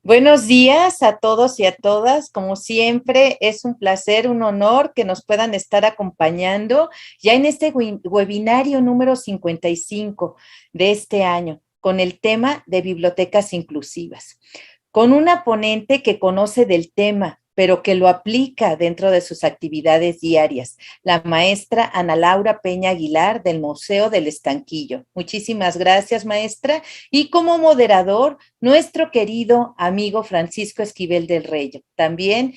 Buenos días a todos y a todas. Como siempre, es un placer, un honor que nos puedan estar acompañando ya en este webinario número 55 de este año con el tema de bibliotecas inclusivas, con una ponente que conoce del tema, pero que lo aplica dentro de sus actividades diarias, la maestra Ana Laura Peña Aguilar del Museo del Estanquillo. Muchísimas gracias, maestra. Y como moderador, nuestro querido amigo Francisco Esquivel del Reyo. También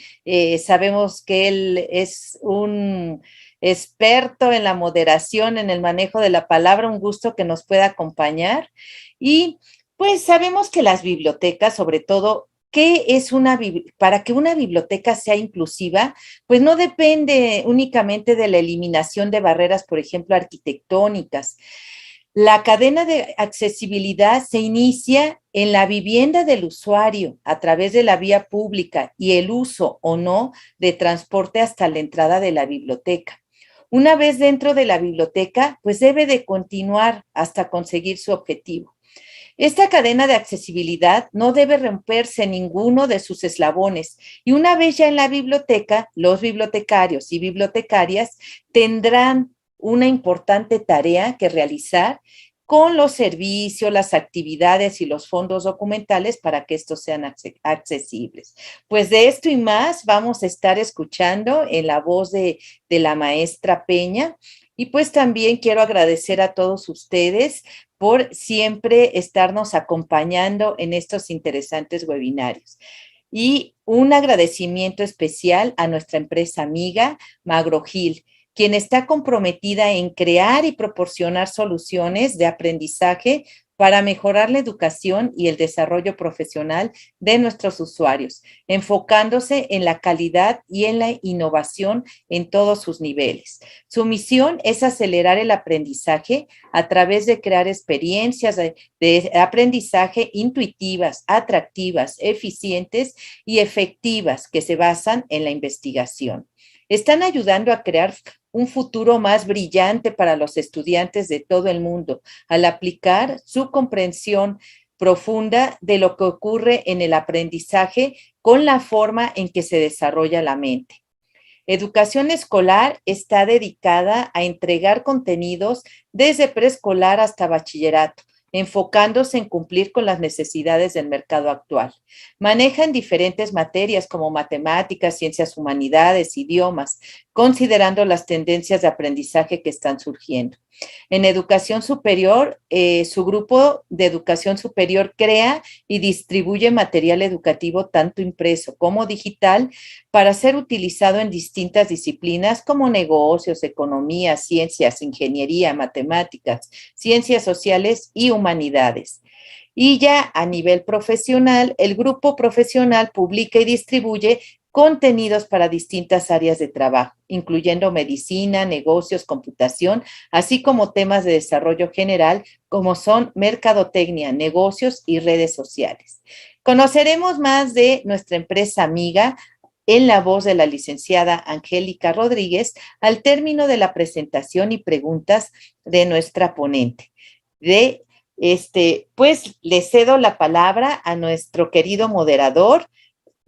sabemos que él es un experto en la moderación, en el manejo de la palabra, un gusto que nos pueda acompañar. Y pues sabemos que las bibliotecas, sobre todo, para que una biblioteca sea inclusiva, pues no depende únicamente de la eliminación de barreras, por ejemplo, arquitectónicas. La cadena de accesibilidad se inicia en la vivienda del usuario a través de la vía pública y el uso o no de transporte hasta la entrada de la biblioteca. Una vez dentro de la biblioteca, pues debe de continuar hasta conseguir su objetivo. Esta cadena de accesibilidad no debe romperse ninguno de sus eslabones y una vez ya en la biblioteca, los bibliotecarios y bibliotecarias tendrán una importante tarea que realizar con los servicios, las actividades y los fondos documentales para que estos sean accesibles. Pues de esto y más vamos a estar escuchando en la voz de la maestra Peña. Y pues también quiero agradecer a todos ustedes por siempre estarnos acompañando en estos interesantes webinarios. Y un agradecimiento especial a nuestra empresa amiga MagroGil, quien está comprometida en crear y proporcionar soluciones de aprendizaje para mejorar la educación y el desarrollo profesional de nuestros usuarios, enfocándose en la calidad y en la innovación en todos sus niveles. Su misión es acelerar el aprendizaje a través de crear experiencias de aprendizaje intuitivas, atractivas, eficientes y efectivas que se basan en la investigación. Están ayudando a crear un futuro más brillante para los estudiantes de todo el mundo al aplicar su comprensión profunda de lo que ocurre en el aprendizaje con la forma en que se desarrolla la mente. Educación escolar está dedicada a entregar contenidos desde preescolar hasta bachillerato, enfocándose en cumplir con las necesidades del mercado actual. Manejan diferentes materias como matemáticas, ciencias humanidades, idiomas, considerando las tendencias de aprendizaje que están surgiendo. En educación superior, su grupo de educación superior crea y distribuye material educativo tanto impreso como digital para ser utilizado en distintas disciplinas como negocios, economía, ciencias, ingeniería, matemáticas, ciencias sociales y humanidades. Y ya a nivel profesional, el grupo profesional publica y distribuye contenidos para distintas áreas de trabajo, incluyendo medicina, negocios, computación, así como temas de desarrollo general, como son mercadotecnia, negocios y redes sociales. Conoceremos más de nuestra empresa amiga en la voz de la licenciada Angélica Rodríguez al término de la presentación y preguntas de nuestra ponente. Pues le cedo la palabra a nuestro querido moderador,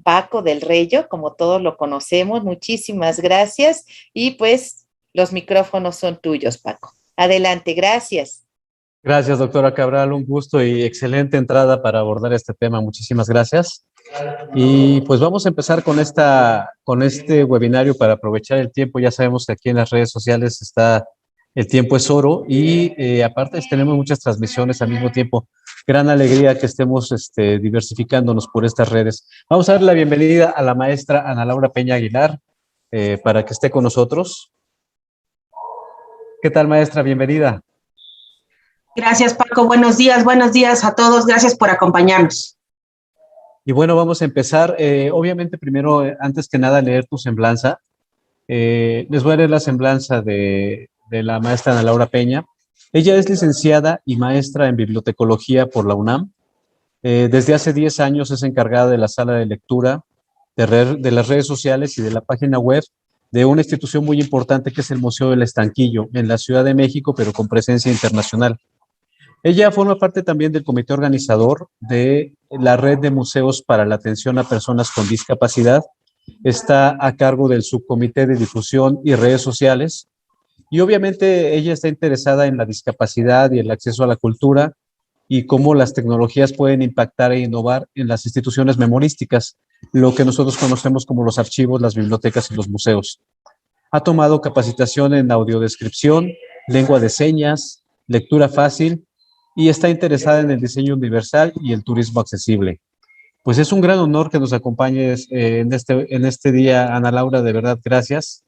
Paco del Reyo, como todos lo conocemos. Muchísimas gracias y pues los micrófonos son tuyos, Paco. Adelante, gracias. Gracias, doctora Cabral, un gusto y excelente entrada para abordar este tema. Muchísimas gracias. Y pues vamos a empezar con este webinario para aprovechar el tiempo. Ya sabemos que aquí en las redes sociales el tiempo es oro y aparte tenemos muchas transmisiones al mismo tiempo. Gran alegría que estemos diversificándonos por estas redes. Vamos a darle la bienvenida a la maestra Ana Laura Peña Aguilar para que esté con nosotros. ¿Qué tal, maestra? Bienvenida. Gracias, Paco. Buenos días a todos. Gracias por acompañarnos. Y bueno, vamos a empezar. Obviamente, primero, antes que nada, leer tu semblanza. Les voy a leer la semblanza de la maestra Ana Laura Peña. Ella es licenciada y maestra en bibliotecología por la UNAM. Desde hace 10 años es encargada de la sala de lectura, de las redes sociales y de la página web de una institución muy importante que es el Museo del Estanquillo, en la Ciudad de México, pero con presencia internacional. Ella forma parte también del comité organizador de la red de museos para la atención a personas con discapacidad está a cargo del subcomité de difusión y redes sociales. Y obviamente ella está interesada en la discapacidad y el acceso a la cultura y cómo las tecnologías pueden impactar e innovar en las instituciones memorísticas, lo que nosotros conocemos como los archivos, las bibliotecas y los museos. Ha tomado capacitación en audiodescripción, lengua de señas, lectura fácil y está interesada en el diseño universal y el turismo accesible. Pues es un gran honor que nos acompañes en este día, Ana Laura, de verdad, gracias.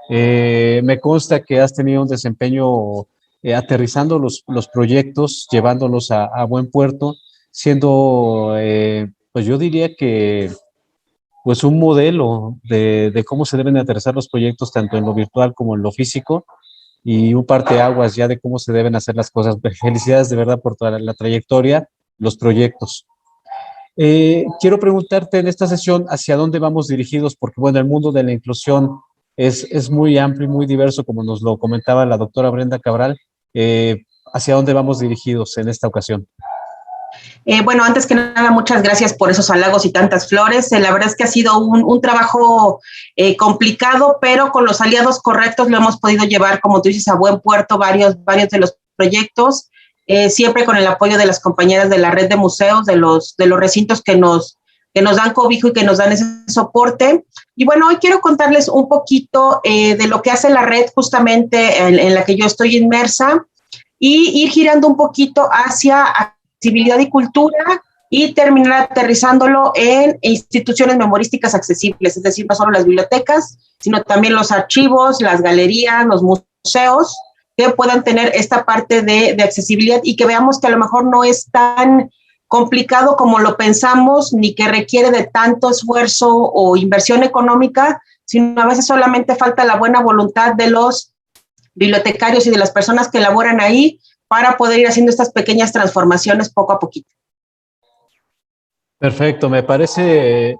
Me consta que has tenido un desempeño aterrizando los proyectos, llevándolos a buen puerto, siendo, pues yo diría que pues un modelo de cómo se deben aterrizar los proyectos, tanto en lo virtual como en lo físico, y un parteaguas ya de cómo se deben hacer las cosas. Felicidades de verdad por toda la trayectoria, los proyectos. Quiero preguntarte en esta sesión hacia dónde vamos dirigidos, porque bueno, el mundo de la inclusión es muy amplio y muy diverso, como nos lo comentaba la doctora Brenda Cabral. ¿Hacia dónde vamos dirigidos en esta ocasión? Bueno, antes que nada, muchas gracias por esos halagos y tantas flores. La verdad es que ha sido un trabajo complicado, pero con los aliados correctos lo hemos podido llevar, como tú dices, a buen puerto varios de los proyectos, siempre con el apoyo de las compañeras de la red de museos, de los recintos que nos dan cobijo y que nos dan ese soporte. Y bueno, hoy quiero contarles un poquito de lo que hace la red justamente en la que yo estoy inmersa y ir girando un poquito hacia accesibilidad y cultura y terminar aterrizándolo en instituciones memorísticas accesibles, es decir, no solo las bibliotecas, sino también los archivos, las galerías, los museos, que puedan tener esta parte de accesibilidad y que veamos que a lo mejor no es tan complicado como lo pensamos, ni que requiere de tanto esfuerzo o inversión económica, sino a veces solamente falta la buena voluntad de los bibliotecarios y de las personas que laboran ahí para poder ir haciendo estas pequeñas transformaciones poco a poquito. Perfecto, me parece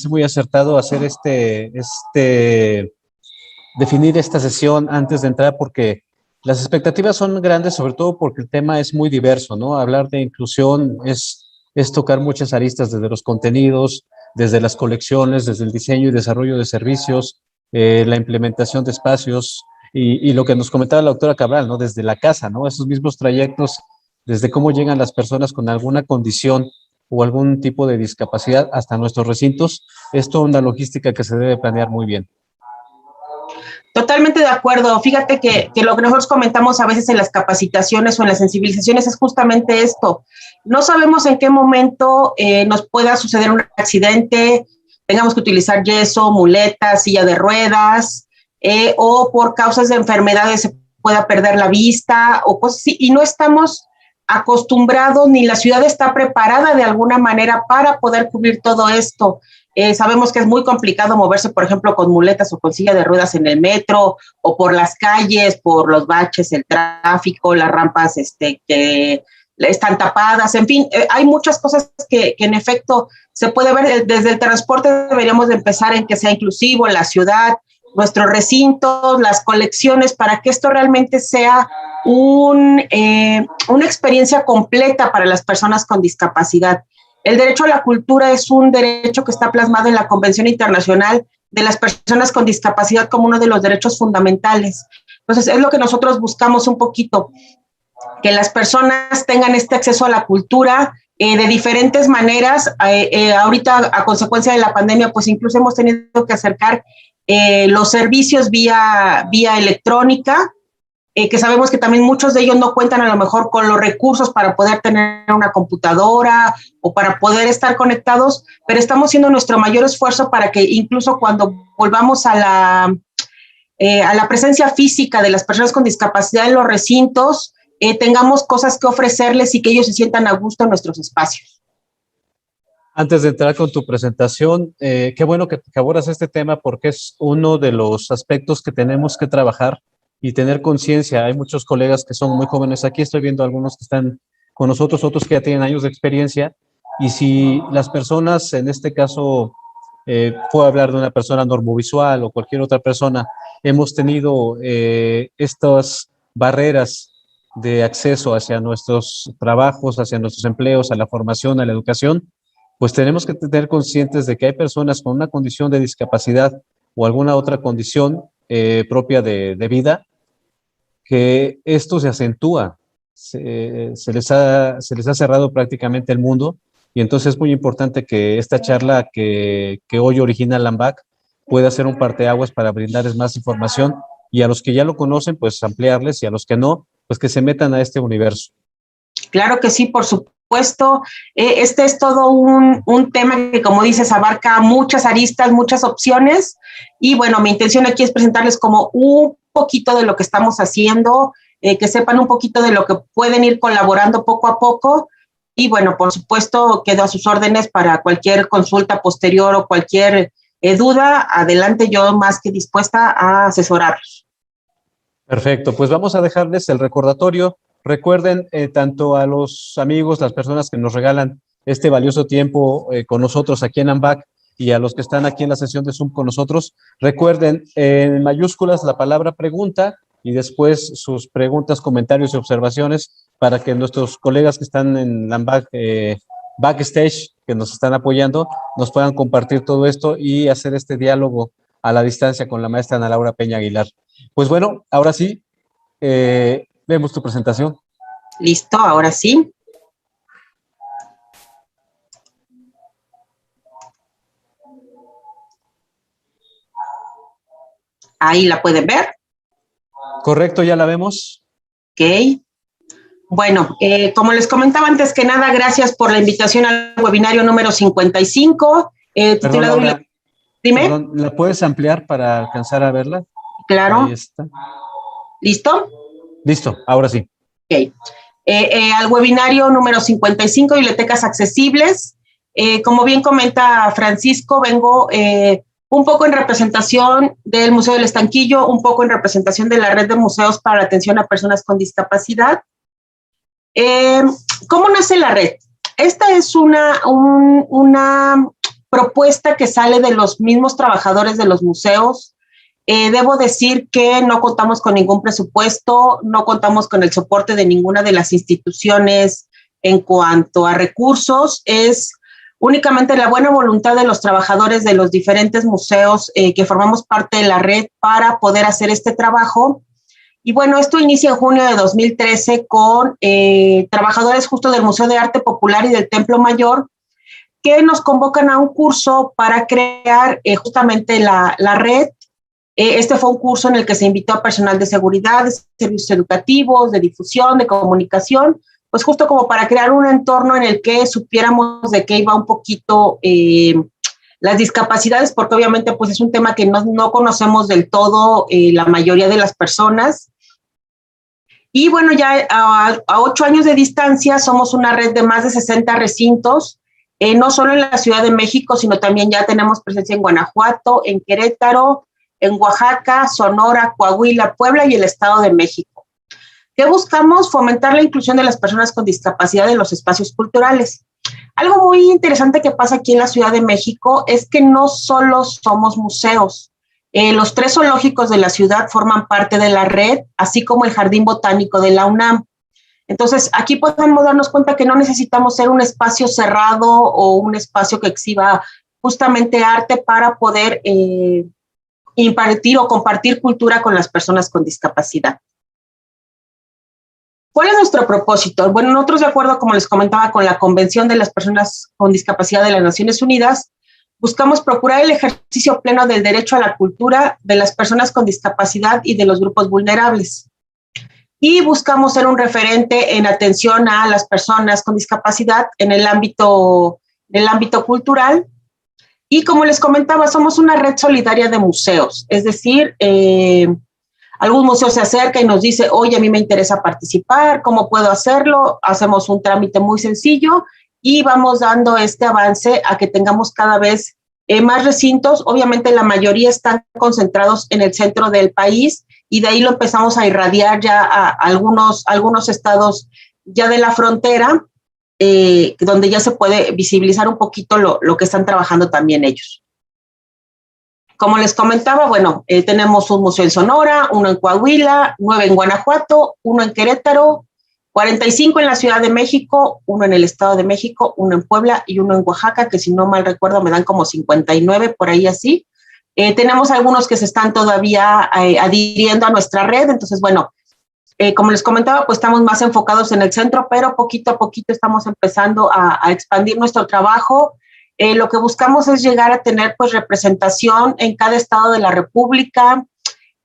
muy acertado hacer definir esta sesión antes de entrar, porque las expectativas son grandes, sobre todo porque el tema es muy diverso, ¿no? Hablar de inclusión es tocar muchas aristas, desde los contenidos, desde las colecciones, desde el diseño y desarrollo de servicios, la implementación de espacios y lo que nos comentaba la doctora Cabral, ¿no? Desde la casa, ¿no? Esos mismos trayectos, desde cómo llegan las personas con alguna condición o algún tipo de discapacidad hasta nuestros recintos, es toda una logística que se debe planear muy bien. Totalmente de acuerdo. Fíjate que lo que nosotros comentamos a veces en las capacitaciones o en las sensibilizaciones es justamente esto. No sabemos en qué momento nos pueda suceder un accidente, tengamos que utilizar yeso, muletas, silla de ruedas, o por causas de enfermedades se pueda perder la vista, o cosas así, y no estamos acostumbrados ni la ciudad está preparada de alguna manera para poder cubrir todo esto. Sabemos que es muy complicado moverse, por ejemplo, con muletas o con silla de ruedas en el metro o por las calles, por los baches, el tráfico, las rampas que están tapadas, en fin, hay muchas cosas que en efecto se puede ver desde el transporte. Deberíamos de empezar en que sea inclusivo en la ciudad, nuestros recintos, las colecciones, para que esto realmente sea una experiencia completa para las personas con discapacidad. El derecho a la cultura es un derecho que está plasmado en la Convención Internacional de las Personas con Discapacidad como uno de los derechos fundamentales. Entonces, es lo que nosotros buscamos un poquito, que las personas tengan este acceso a la cultura de diferentes maneras. Ahorita, a consecuencia de la pandemia, pues incluso hemos tenido que acercar los servicios vía electrónica, que sabemos que también muchos de ellos no cuentan a lo mejor con los recursos para poder tener una computadora o para poder estar conectados, pero estamos haciendo nuestro mayor esfuerzo para que incluso cuando volvamos a la presencia física de las personas con discapacidad en los recintos, tengamos cosas que ofrecerles y que ellos se sientan a gusto en nuestros espacios. Antes de entrar con tu presentación, qué bueno que abordas este tema, porque es uno de los aspectos que tenemos que trabajar y tener conciencia. Hay muchos colegas que son muy jóvenes aquí, estoy viendo algunos que están con nosotros, otros que ya tienen años de experiencia, y si las personas, en este caso, puedo hablar de una persona normovisual o cualquier otra persona, hemos tenido estas barreras de acceso hacia nuestros trabajos, hacia nuestros empleos, a la formación, a la educación, pues tenemos que tener conscientes de que hay personas con una condición de discapacidad o alguna otra condición propia de vida, que esto se acentúa, se les ha cerrado prácticamente el mundo, y entonces es muy importante que esta charla que hoy origina LAMBAC pueda ser un parteaguas para brindarles más información, y a los que ya lo conocen, pues ampliarles, y a los que no, pues que se metan a este universo. Claro que sí, por supuesto. Este es todo un tema que, como dices, abarca muchas aristas, muchas opciones. Y bueno, mi intención aquí es presentarles como un poquito de lo que estamos haciendo, que sepan un poquito de lo que pueden ir colaborando poco a poco. Y bueno, por supuesto, quedo a sus órdenes para cualquier consulta posterior o cualquier duda. Adelante, yo más que dispuesta a asesorarlos. Perfecto, pues vamos a dejarles el recordatorio. Recuerden, tanto a los amigos, las personas que nos regalan este valioso tiempo con nosotros aquí en AMBAC, y a los que están aquí en la sesión de Zoom con nosotros, recuerden en mayúsculas la palabra pregunta y después sus preguntas, comentarios y observaciones, para que nuestros colegas que están en AMBAC backstage, que nos están apoyando, nos puedan compartir todo esto y hacer este diálogo a la distancia con la maestra Ana Laura Peña Aguilar. Pues bueno, ahora sí, vemos tu presentación. Listo, ahora sí. Ahí la pueden ver. Correcto, ya la vemos. Ok. Bueno, como les comentaba antes que nada, gracias por la invitación al webinario número 55. Perdón, Laura, dime. perdón, ¿la puedes ampliar para alcanzar a verla? Claro. Ahí está. ¿Listo? Listo, ahora sí. Ok. Al webinario número 55, Bibliotecas Accesibles. Como bien comenta Francisco, vengo un poco en representación del Museo del Estanquillo, un poco en representación de la Red de Museos para la Atención a Personas con Discapacidad. ¿Cómo nace la red? Esta es una propuesta que sale de los mismos trabajadores de los museos. Debo decir que no contamos con ningún presupuesto, no contamos con el soporte de ninguna de las instituciones en cuanto a recursos. Es únicamente la buena voluntad de los trabajadores de los diferentes museos que formamos parte de la red para poder hacer este trabajo. Y bueno, esto inicia en junio de 2013 con trabajadores justo del Museo de Arte Popular y del Templo Mayor, que nos convocan a un curso para crear justamente la red. Este fue un curso en el que se invitó a personal de seguridad, de servicios educativos, de difusión, de comunicación, pues justo como para crear un entorno en el que supiéramos de qué iba un poquito las discapacidades, porque obviamente pues es un tema que no conocemos del todo la mayoría de las personas. Y bueno, ya a 8 años de distancia somos una red de más de 60 recintos, no solo en la Ciudad de México, sino también ya tenemos presencia en Guanajuato, en Querétaro, en Oaxaca, Sonora, Coahuila, Puebla y el Estado de México. ¿Qué buscamos? Fomentar la inclusión de las personas con discapacidad en los espacios culturales. Algo muy interesante que pasa aquí en la Ciudad de México es que no solo somos museos. Los 3 zoológicos de la ciudad forman parte de la red, así como el Jardín Botánico de la UNAM. Entonces, aquí podemos darnos cuenta que no necesitamos ser un espacio cerrado o un espacio que exhiba justamente arte para poder impartir o compartir cultura con las personas con discapacidad. ¿Cuál es nuestro propósito? Bueno, nosotros, de acuerdo, como les comentaba, con la Convención de las Personas con Discapacidad de las Naciones Unidas, buscamos procurar el ejercicio pleno del derecho a la cultura de las personas con discapacidad y de los grupos vulnerables. Y buscamos ser un referente en atención a las personas con discapacidad en el ámbito cultural. Y como les comentaba, somos una red solidaria de museos, es decir, algún museo se acerca y nos dice, oye, a mí me interesa participar, ¿cómo puedo hacerlo? Hacemos un trámite muy sencillo y vamos dando este avance a que tengamos cada vez más recintos. Obviamente la mayoría están concentrados en el centro del país y de ahí lo empezamos a irradiar ya a algunos estados ya de la frontera, donde ya se puede visibilizar un poquito lo que están trabajando también ellos. Como les comentaba, bueno, tenemos un museo en Sonora, uno en Coahuila, 9 en Guanajuato, uno en Querétaro, 45 en la Ciudad de México, uno en el Estado de México, uno en Puebla y uno en Oaxaca, que si no mal recuerdo me dan como 59, por ahí así. Tenemos algunos que se están todavía adhiriendo a nuestra red, entonces, bueno, como les comentaba, pues estamos más enfocados en el centro, pero poquito a poquito estamos empezando a expandir nuestro trabajo. Lo que buscamos es llegar a tener pues representación en cada estado de la República,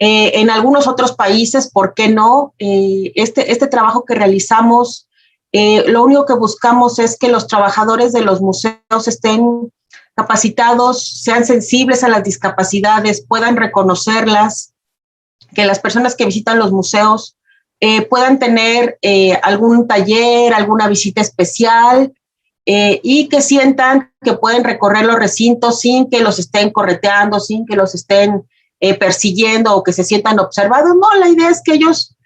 en algunos otros países, ¿por qué no? Este trabajo que realizamos, lo único que buscamos es que los trabajadores de los museos estén capacitados, sean sensibles a las discapacidades, puedan reconocerlas, que las personas que visitan los museos puedan tener algún taller, alguna visita especial, y que sientan que pueden recorrer los recintos sin que los estén correteando, sin que los estén persiguiendo o que se sientan observados. No, la idea es que ellos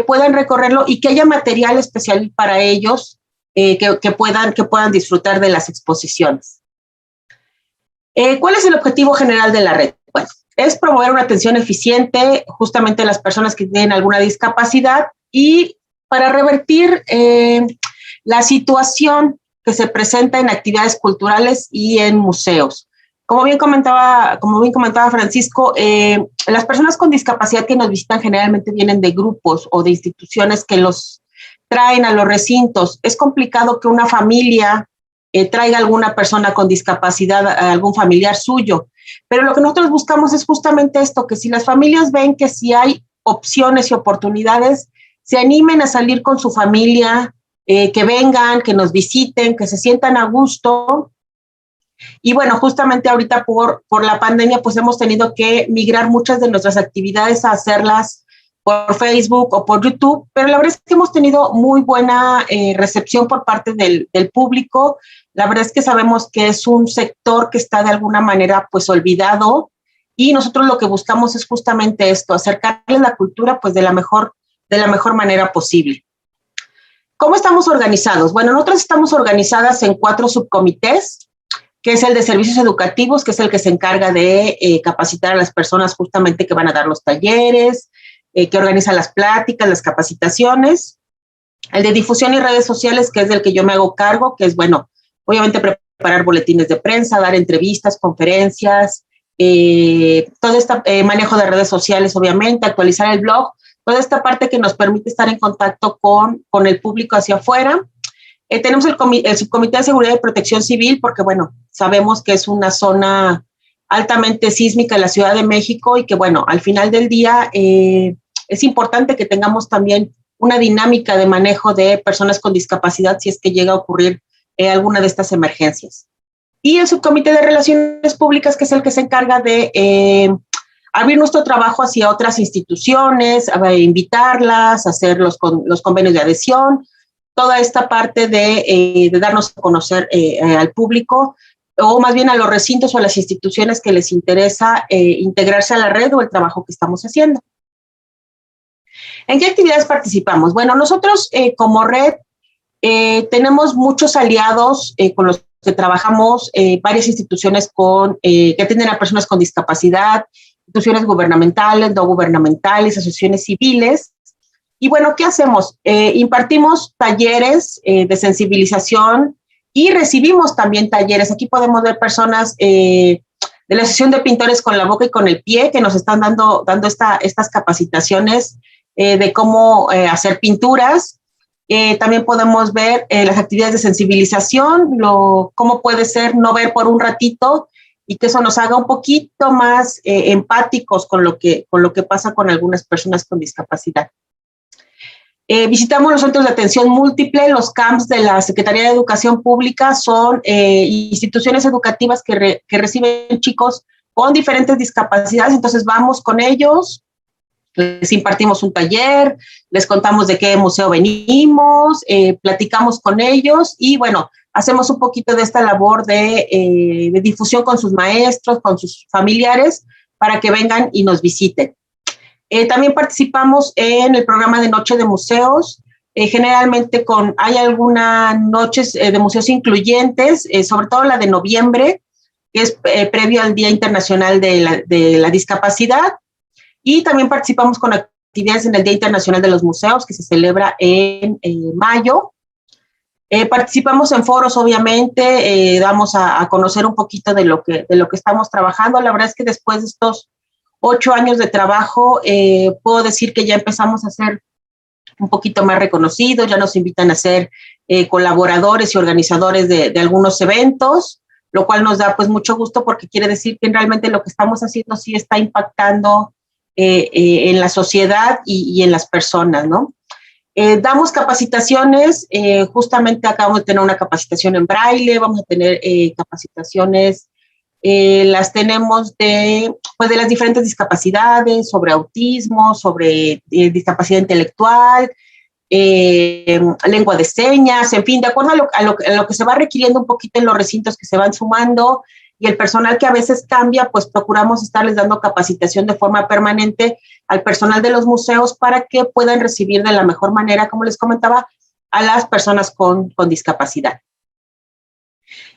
puedan recorrerlo y que haya material especial para ellos que puedan disfrutar de las exposiciones. ¿Cuál es el objetivo general de la red? Bueno, es promover una atención eficiente justamente a las personas que tienen alguna discapacidad y para revertir la situación que se presenta en actividades culturales y en museos. Como bien comentaba Francisco, las personas con discapacidad que nos visitan generalmente vienen de grupos o de instituciones que los traen a los recintos. Es complicado que una familia traiga a alguna persona con discapacidad, a algún familiar suyo. Pero lo que nosotros buscamos es justamente esto, que si las familias ven que si hay opciones y oportunidades, se animen a salir con su familia, que vengan, que nos visiten, que se sientan a gusto. Y bueno, justamente ahorita por la pandemia, pues hemos tenido que migrar muchas de nuestras actividades a hacerlas por Facebook o por YouTube, pero la verdad es que hemos tenido muy buena recepción por parte del público. La verdad es que sabemos que es un sector que está de alguna manera pues olvidado y nosotros lo que buscamos es justamente esto, acercarles la cultura pues de la mejor manera posible. ¿Cómo estamos organizados? Bueno, nosotros estamos organizadas en 4 subcomités, que es el de servicios educativos, que es el que se encarga de capacitar a las personas justamente que van a dar los talleres, que organiza las pláticas, las capacitaciones. El de difusión y redes sociales, que es del que yo me hago cargo, que es, bueno, obviamente preparar boletines de prensa, dar entrevistas, conferencias, todo este manejo de redes sociales, obviamente, actualizar el blog, toda esta parte que nos permite estar en contacto con el público hacia afuera. Tenemos el subcomité de seguridad y protección civil, porque, bueno, sabemos que es una zona altamente sísmica en la Ciudad de México y que, bueno, al final del día es importante que tengamos también una dinámica de manejo de personas con discapacidad si es que llega a ocurrir alguna de estas emergencias. Y el subcomité de relaciones públicas, que es el que se encarga de abrir nuestro trabajo hacia otras instituciones, invitarlas, hacer los convenios de adhesión, toda esta parte de darnos a conocer al público, o más bien a los recintos o a las instituciones que les interesa integrarse a la red o el trabajo que estamos haciendo. ¿En qué actividades participamos? Bueno, nosotros como red tenemos muchos aliados con los que trabajamos, varias instituciones que atienden a personas con discapacidad, instituciones gubernamentales, no gubernamentales, asociaciones civiles. Y bueno, ¿qué hacemos? Impartimos talleres de sensibilización y recibimos también talleres. Aquí podemos ver personas de la Asociación de Pintores con la Boca y con el Pie que nos están dando estas capacitaciones de cómo hacer pinturas. También podemos ver las actividades de sensibilización, cómo puede ser no ver por un ratito y que eso nos haga un poquito más empáticos con lo que pasa con algunas personas con discapacidad. Visitamos los centros de atención múltiple. Los CAMPs de la Secretaría de Educación Pública son instituciones educativas que reciben chicos con diferentes discapacidades, entonces vamos con ellos, les impartimos un taller, les contamos de qué museo venimos, platicamos con ellos y bueno, hacemos un poquito de esta labor de difusión con sus maestros, con sus familiares, para que vengan y nos visiten. También participamos en el programa de Noche de Museos, generalmente hay algunas noches de museos incluyentes, sobre todo la de noviembre, que es previo al Día Internacional de la Discapacidad, y también participamos con actividades en el Día Internacional de los Museos, que se celebra en mayo. Participamos en foros, obviamente, damos a conocer un poquito de lo que estamos trabajando. La verdad es que después de estos 8 años de trabajo, puedo decir que ya empezamos a ser un poquito más reconocidos, ya nos invitan a ser colaboradores y organizadores de algunos eventos, lo cual nos da pues mucho gusto porque quiere decir que realmente lo que estamos haciendo sí está impactando en la sociedad y en las personas, ¿no? Damos capacitaciones, justamente acabamos de tener una capacitación en braille, vamos a tener capacitaciones, las tenemos de las diferentes discapacidades, sobre autismo, sobre discapacidad intelectual, lengua de señas, en fin, de acuerdo a lo que se va requiriendo un poquito en los recintos que se van sumando y el personal que a veces cambia, pues procuramos estarles dando capacitación de forma permanente al personal de los museos para que puedan recibir de la mejor manera, como les comentaba, a las personas con discapacidad.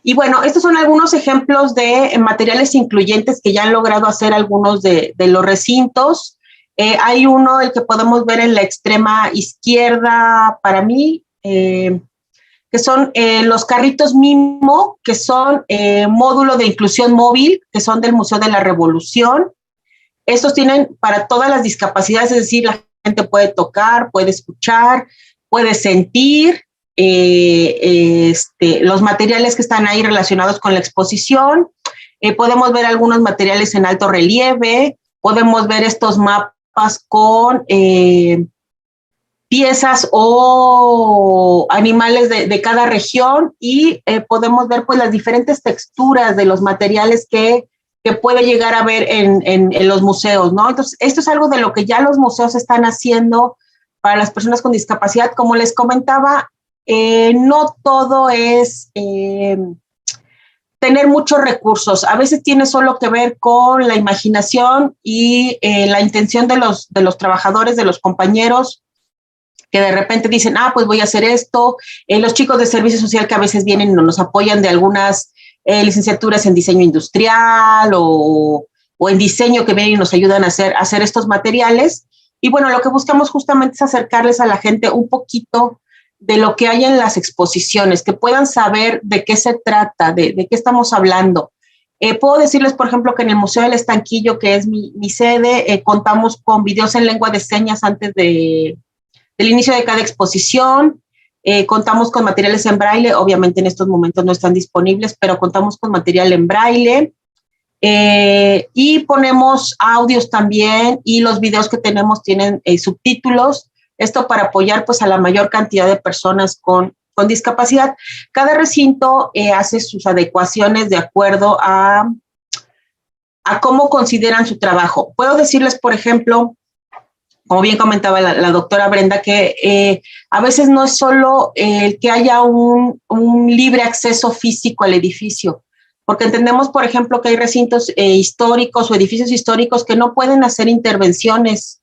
Y bueno, estos son algunos ejemplos de materiales incluyentes que ya han logrado hacer algunos de los recintos. Hay uno, el que podemos ver en la extrema izquierda para mí, que son los carritos Mimo, que son módulo de inclusión móvil, que son del Museo de la Revolución. Estos tienen para todas las discapacidades, es decir, la gente puede tocar, puede escuchar, puede sentir. Los materiales que están ahí relacionados con la exposición. Podemos ver algunos materiales en alto relieve, podemos ver estos mapas con piezas o animales de cada región y podemos ver pues las diferentes texturas de los materiales que puede llegar a ver en los museos, ¿no? Entonces, esto es algo de lo que ya los museos están haciendo para las personas con discapacidad. Como les comentaba, no todo es tener muchos recursos. A veces tiene solo que ver con la imaginación y la intención de los trabajadores, de los compañeros, que de repente dicen, pues voy a hacer esto. Los chicos de servicio social que a veces vienen y nos apoyan de algunas licenciaturas en diseño industrial o en diseño, que vienen y nos ayudan a hacer estos materiales. Y bueno, lo que buscamos justamente es acercarles a la gente un poquito de lo que hay en las exposiciones, que puedan saber de qué se trata, de qué estamos hablando. Puedo decirles, por ejemplo, que en el Museo del Estanquillo, que es mi sede, contamos con videos en lengua de señas antes del inicio de cada exposición. Contamos con materiales en braille, obviamente en estos momentos no están disponibles, pero contamos con material en braille. Y ponemos audios también, y los videos que tenemos tienen subtítulos. Esto para apoyar pues a la mayor cantidad de personas con discapacidad. Cada recinto hace sus adecuaciones de acuerdo a cómo consideran su trabajo. Puedo decirles, por ejemplo, como bien comentaba la doctora Brenda, que a veces no es solo el que haya un libre acceso físico al edificio, porque entendemos, por ejemplo, que hay recintos históricos o edificios históricos que no pueden hacer intervenciones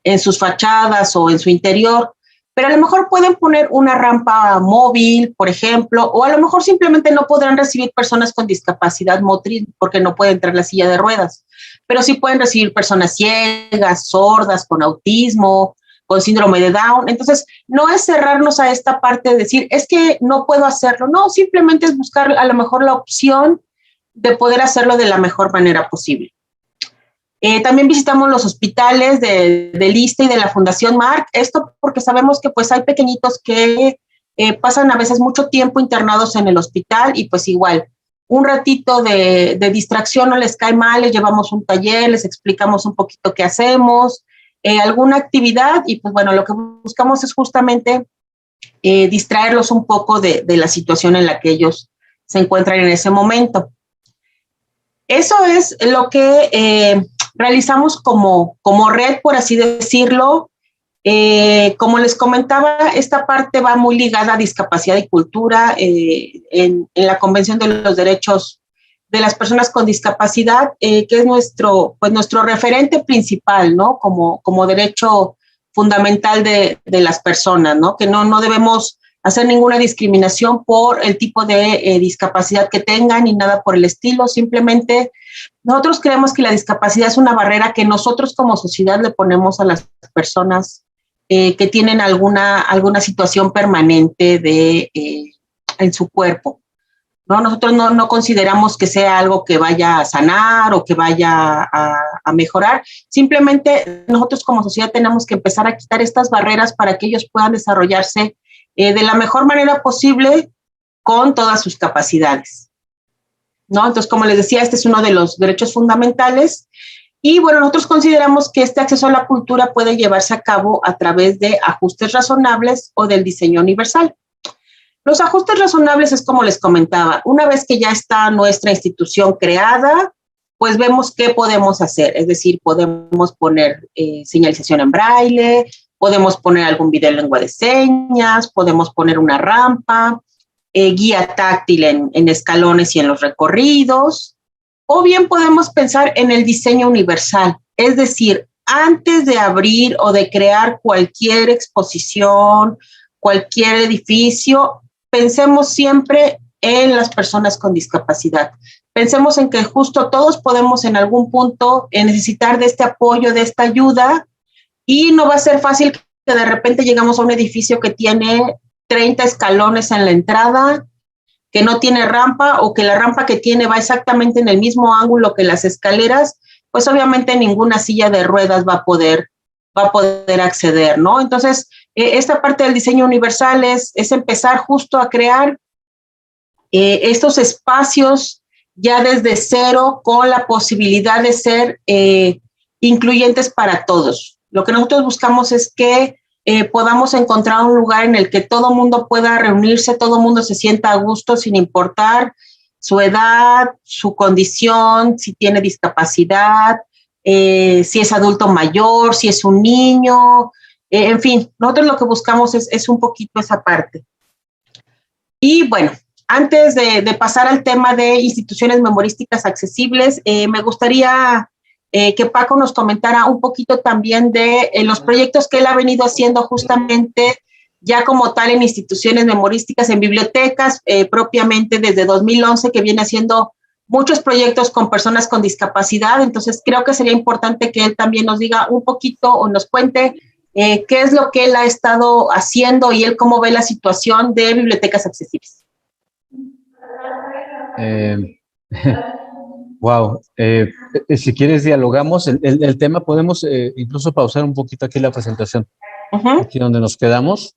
en sus fachadas o en su interior, pero a lo mejor pueden poner una rampa móvil, por ejemplo, o a lo mejor simplemente no podrán recibir personas con discapacidad motriz porque no pueden traer la silla de ruedas, pero sí pueden recibir personas ciegas, sordas, con autismo, con síndrome de Down. Entonces, no es cerrarnos a esta parte de decir, es que no puedo hacerlo, no, simplemente es buscar a lo mejor la opción de poder hacerlo de la mejor manera posible. También visitamos los hospitales del ISSSTE y de la Fundación Marc, esto porque sabemos que pues hay pequeñitos que pasan a veces mucho tiempo internados en el hospital y pues igual, un ratito de distracción no les cae mal, les llevamos un taller, les explicamos un poquito qué hacemos, alguna actividad y pues bueno, lo que buscamos es justamente distraerlos un poco de la situación en la que ellos se encuentran en ese momento. Eso es lo que realizamos como red, por así decirlo. Como les comentaba, esta parte va muy ligada a discapacidad y cultura en la Convención de los Derechos de las Personas con Discapacidad, que es nuestro referente principal, ¿no? Como derecho fundamental de las personas, ¿no? Que no debemos hacer ninguna discriminación por el tipo de discapacidad que tengan ni nada por el estilo. Simplemente nosotros creemos que la discapacidad es una barrera que nosotros como sociedad le ponemos a las personas que tienen alguna situación permanente en su cuerpo, ¿no? Nosotros no consideramos que sea algo que vaya a sanar o que vaya a mejorar. Simplemente nosotros como sociedad tenemos que empezar a quitar estas barreras para que ellos puedan desarrollarse de la mejor manera posible con todas sus capacidades, ¿no? Entonces, como les decía, este es uno de los derechos fundamentales. Y bueno, nosotros consideramos que este acceso a la cultura puede llevarse a cabo a través de ajustes razonables o del diseño universal. Los ajustes razonables es como les comentaba, una vez que ya está nuestra institución creada, pues vemos qué podemos hacer. Es decir, podemos poner señalización en braille, podemos poner algún video en lengua de señas, podemos poner una rampa, guía táctil en escalones y en los recorridos, o bien podemos pensar en el diseño universal. Es decir, antes de abrir o de crear cualquier exposición, cualquier edificio, pensemos siempre en las personas con discapacidad. Pensemos en que justo todos podemos en algún punto necesitar de este apoyo, de esta ayuda, y no va a ser fácil que de repente llegamos a un edificio que tiene 30 escalones en la entrada, que no tiene rampa o que la rampa que tiene va exactamente en el mismo ángulo que las escaleras, pues obviamente ninguna silla de ruedas va a poder acceder, ¿no? Entonces, esta parte del diseño universal es empezar justo a crear estos espacios ya desde cero con la posibilidad de ser incluyentes para todos. Lo que nosotros buscamos es que podamos encontrar un lugar en el que todo mundo pueda reunirse, todo mundo se sienta a gusto sin importar su edad, su condición, si tiene discapacidad, si es adulto mayor, si es un niño, en fin, nosotros lo que buscamos es un poquito esa parte. Y bueno, antes de pasar al tema de instituciones memorísticas accesibles, me gustaría que Paco nos comentara un poquito también de los proyectos que él ha venido haciendo justamente ya como tal en instituciones memorísticas, en bibliotecas, propiamente desde 2011, que viene haciendo muchos proyectos con personas con discapacidad. Entonces creo que sería importante que él también nos diga un poquito o nos cuente qué es lo que él ha estado haciendo y él cómo ve la situación de bibliotecas accesibles. Wow, si quieres dialogamos el tema, podemos incluso pausar un poquito aquí la presentación, aquí donde nos quedamos,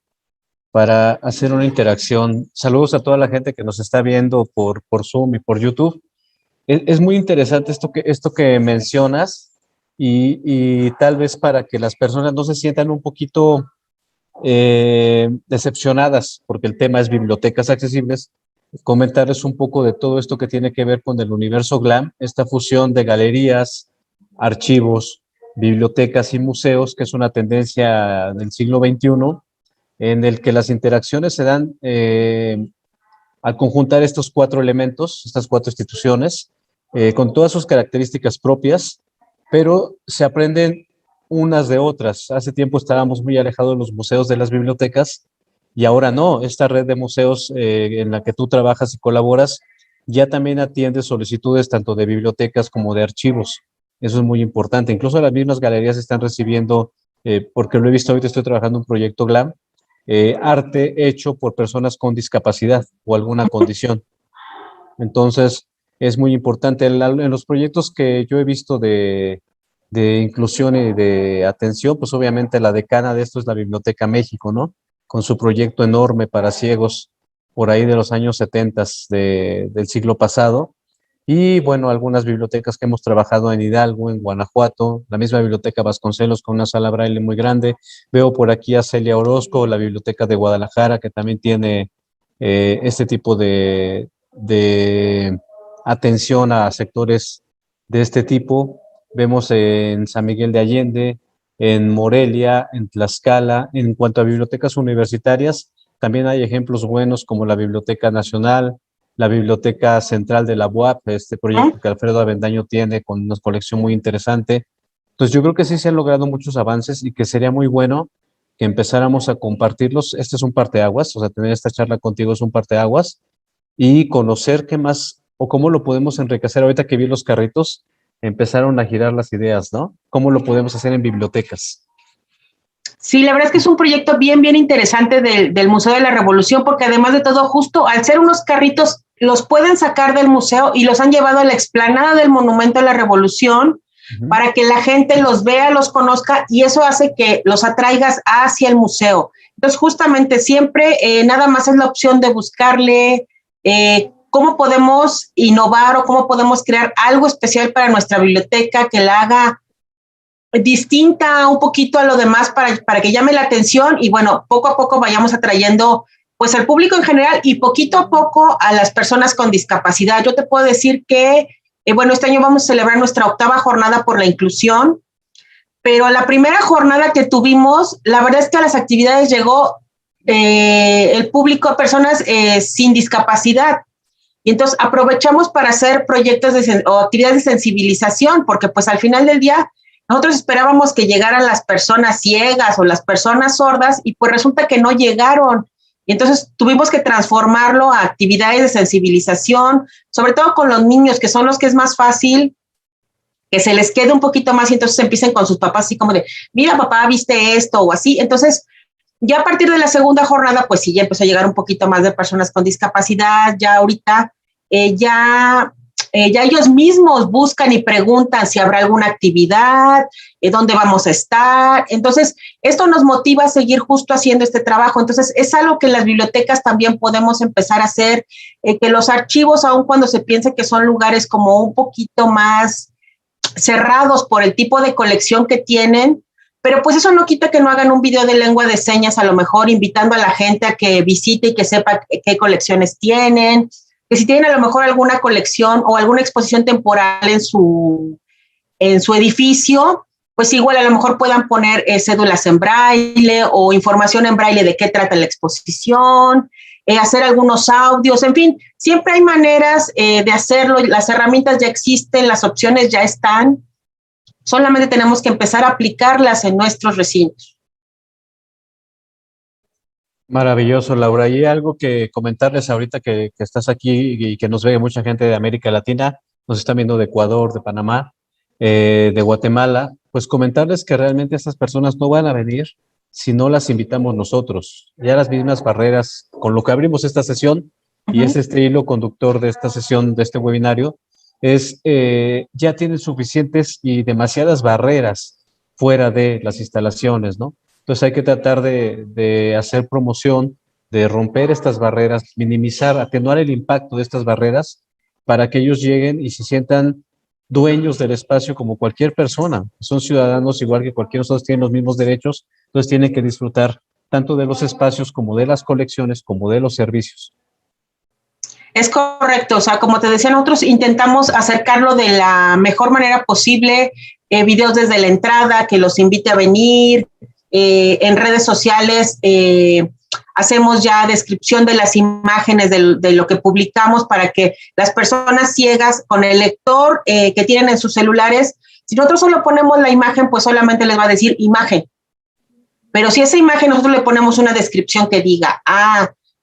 para hacer una interacción. Saludos a toda la gente que nos está viendo por Zoom y por YouTube. Es muy interesante esto que mencionas y tal vez para que las personas no se sientan un poquito decepcionadas, porque el tema es bibliotecas accesibles, comentarles un poco de todo esto que tiene que ver con el universo GLAM, esta fusión de galerías, archivos, bibliotecas y museos, que es una tendencia del siglo XXI, en el que las interacciones se dan al conjuntar estos cuatro elementos, estas cuatro instituciones, con todas sus características propias, pero se aprenden unas de otras. Hace tiempo estábamos muy alejados de los museos de las bibliotecas, y ahora no. Esta red de museos en la que tú trabajas y colaboras ya también atiende solicitudes tanto de bibliotecas como de archivos. Eso es muy importante. Incluso las mismas galerías están recibiendo, porque lo he visto, ahorita estoy trabajando en un proyecto GLAM, arte hecho por personas con discapacidad o alguna condición. Entonces, es muy importante. En los proyectos que yo he visto de inclusión y de atención, pues obviamente la decana de esto es la Biblioteca México, ¿no? Con su proyecto enorme para ciegos por ahí de los años 70 del siglo pasado. Y bueno, algunas bibliotecas que hemos trabajado en Hidalgo, en Guanajuato, la misma Biblioteca Vasconcelos con una sala braille muy grande. Veo por aquí a Celia Orozco, la Biblioteca de Guadalajara, que también tiene este tipo de atención a sectores de este tipo. Vemos en San Miguel de Allende, en Morelia, en Tlaxcala. En cuanto a bibliotecas universitarias, también hay ejemplos buenos como la Biblioteca Nacional, la Biblioteca Central de la UAP, este proyecto que Alfredo Avendaño tiene con una colección muy interesante. Entonces yo creo que sí se han logrado muchos avances y que sería muy bueno que empezáramos a compartirlos. Este es un parteaguas, o sea, tener esta charla contigo es un parteaguas, y conocer qué más o cómo lo podemos enriquecer. Ahorita que vi los carritos, empezaron a girar las ideas, ¿no? ¿Cómo lo podemos hacer en bibliotecas? Sí, la verdad es que es un proyecto bien interesante del Museo de la Revolución, porque además de todo, justo al ser unos carritos, los pueden sacar del museo y los han llevado a la explanada del Monumento a la Revolución para que la gente los vea, los conozca, y eso hace que los atraigas hacia el museo. Entonces, justamente siempre nada más es la opción de buscarle cómo podemos innovar o cómo podemos crear algo especial para nuestra biblioteca que la haga distinta un poquito a lo demás para que llame la atención, y bueno, poco a poco vayamos atrayendo pues al público en general y poquito a poco a las personas con discapacidad. Yo te puedo decir que, bueno, este año vamos a celebrar nuestra 8ª jornada por la inclusión, pero la primera jornada que tuvimos, la verdad es que a las actividades llegó el público, personas sin discapacidad. Y entonces aprovechamos para hacer proyectos o actividades de sensibilización, porque pues al final del día nosotros esperábamos que llegaran las personas ciegas o las personas sordas, y pues resulta que no llegaron. Y entonces tuvimos que transformarlo a actividades de sensibilización, sobre todo con los niños, que son los que es más fácil que se les quede un poquito más, y entonces empiecen con sus papás así como de, mira papá, ¿viste esto? O así. Entonces, ya a partir de la segunda jornada, pues sí, ya empezó a llegar un poquito más de personas con discapacidad. Ya ahorita, ya ellos mismos buscan y preguntan si habrá alguna actividad, dónde vamos a estar. Entonces, esto nos motiva a seguir justo haciendo este trabajo. Entonces, es algo que en las bibliotecas también podemos empezar a hacer, que los archivos, aun cuando se piense que son lugares como un poquito más cerrados por el tipo de colección que tienen, pero pues eso no quita que no hagan un video de lengua de señas, a lo mejor invitando a la gente a que visite y que sepa qué colecciones tienen, que si tienen a lo mejor alguna colección o alguna exposición temporal en su edificio, pues igual a lo mejor puedan poner cédulas en braille o información en braille de qué trata la exposición, hacer algunos audios, en fin, siempre hay maneras de hacerlo. Las herramientas ya existen, las opciones ya están, solamente tenemos que empezar a aplicarlas en nuestros recintos. Maravilloso, Laura. Y algo que comentarles ahorita que estás aquí y que nos ve mucha gente de América Latina, nos están viendo de Ecuador, de Panamá, de Guatemala, pues comentarles que realmente estas personas no van a venir si no las invitamos nosotros. Ya las mismas barreras, con lo que abrimos esta sesión, y este hilo conductor de esta sesión, de este webinario, es ya tienen suficientes y demasiadas barreras fuera de las instalaciones, ¿no? Entonces hay que tratar de hacer promoción, de romper estas barreras, minimizar, atenuar el impacto de estas barreras para que ellos lleguen y se sientan dueños del espacio como cualquier persona. Son ciudadanos igual que cualquiera, nosotros tienen los mismos derechos, entonces tienen que disfrutar tanto de los espacios como de las colecciones, como de los servicios. Es correcto, o sea, como te decía, nosotros intentamos acercarlo de la mejor manera posible, videos desde la entrada, que los invite a venir, en redes sociales hacemos ya descripción de las imágenes de lo que publicamos para que las personas ciegas con el lector que tienen en sus celulares, si nosotros solo ponemos la imagen, pues solamente les va a decir imagen. Pero si esa imagen nosotros le ponemos una descripción que diga,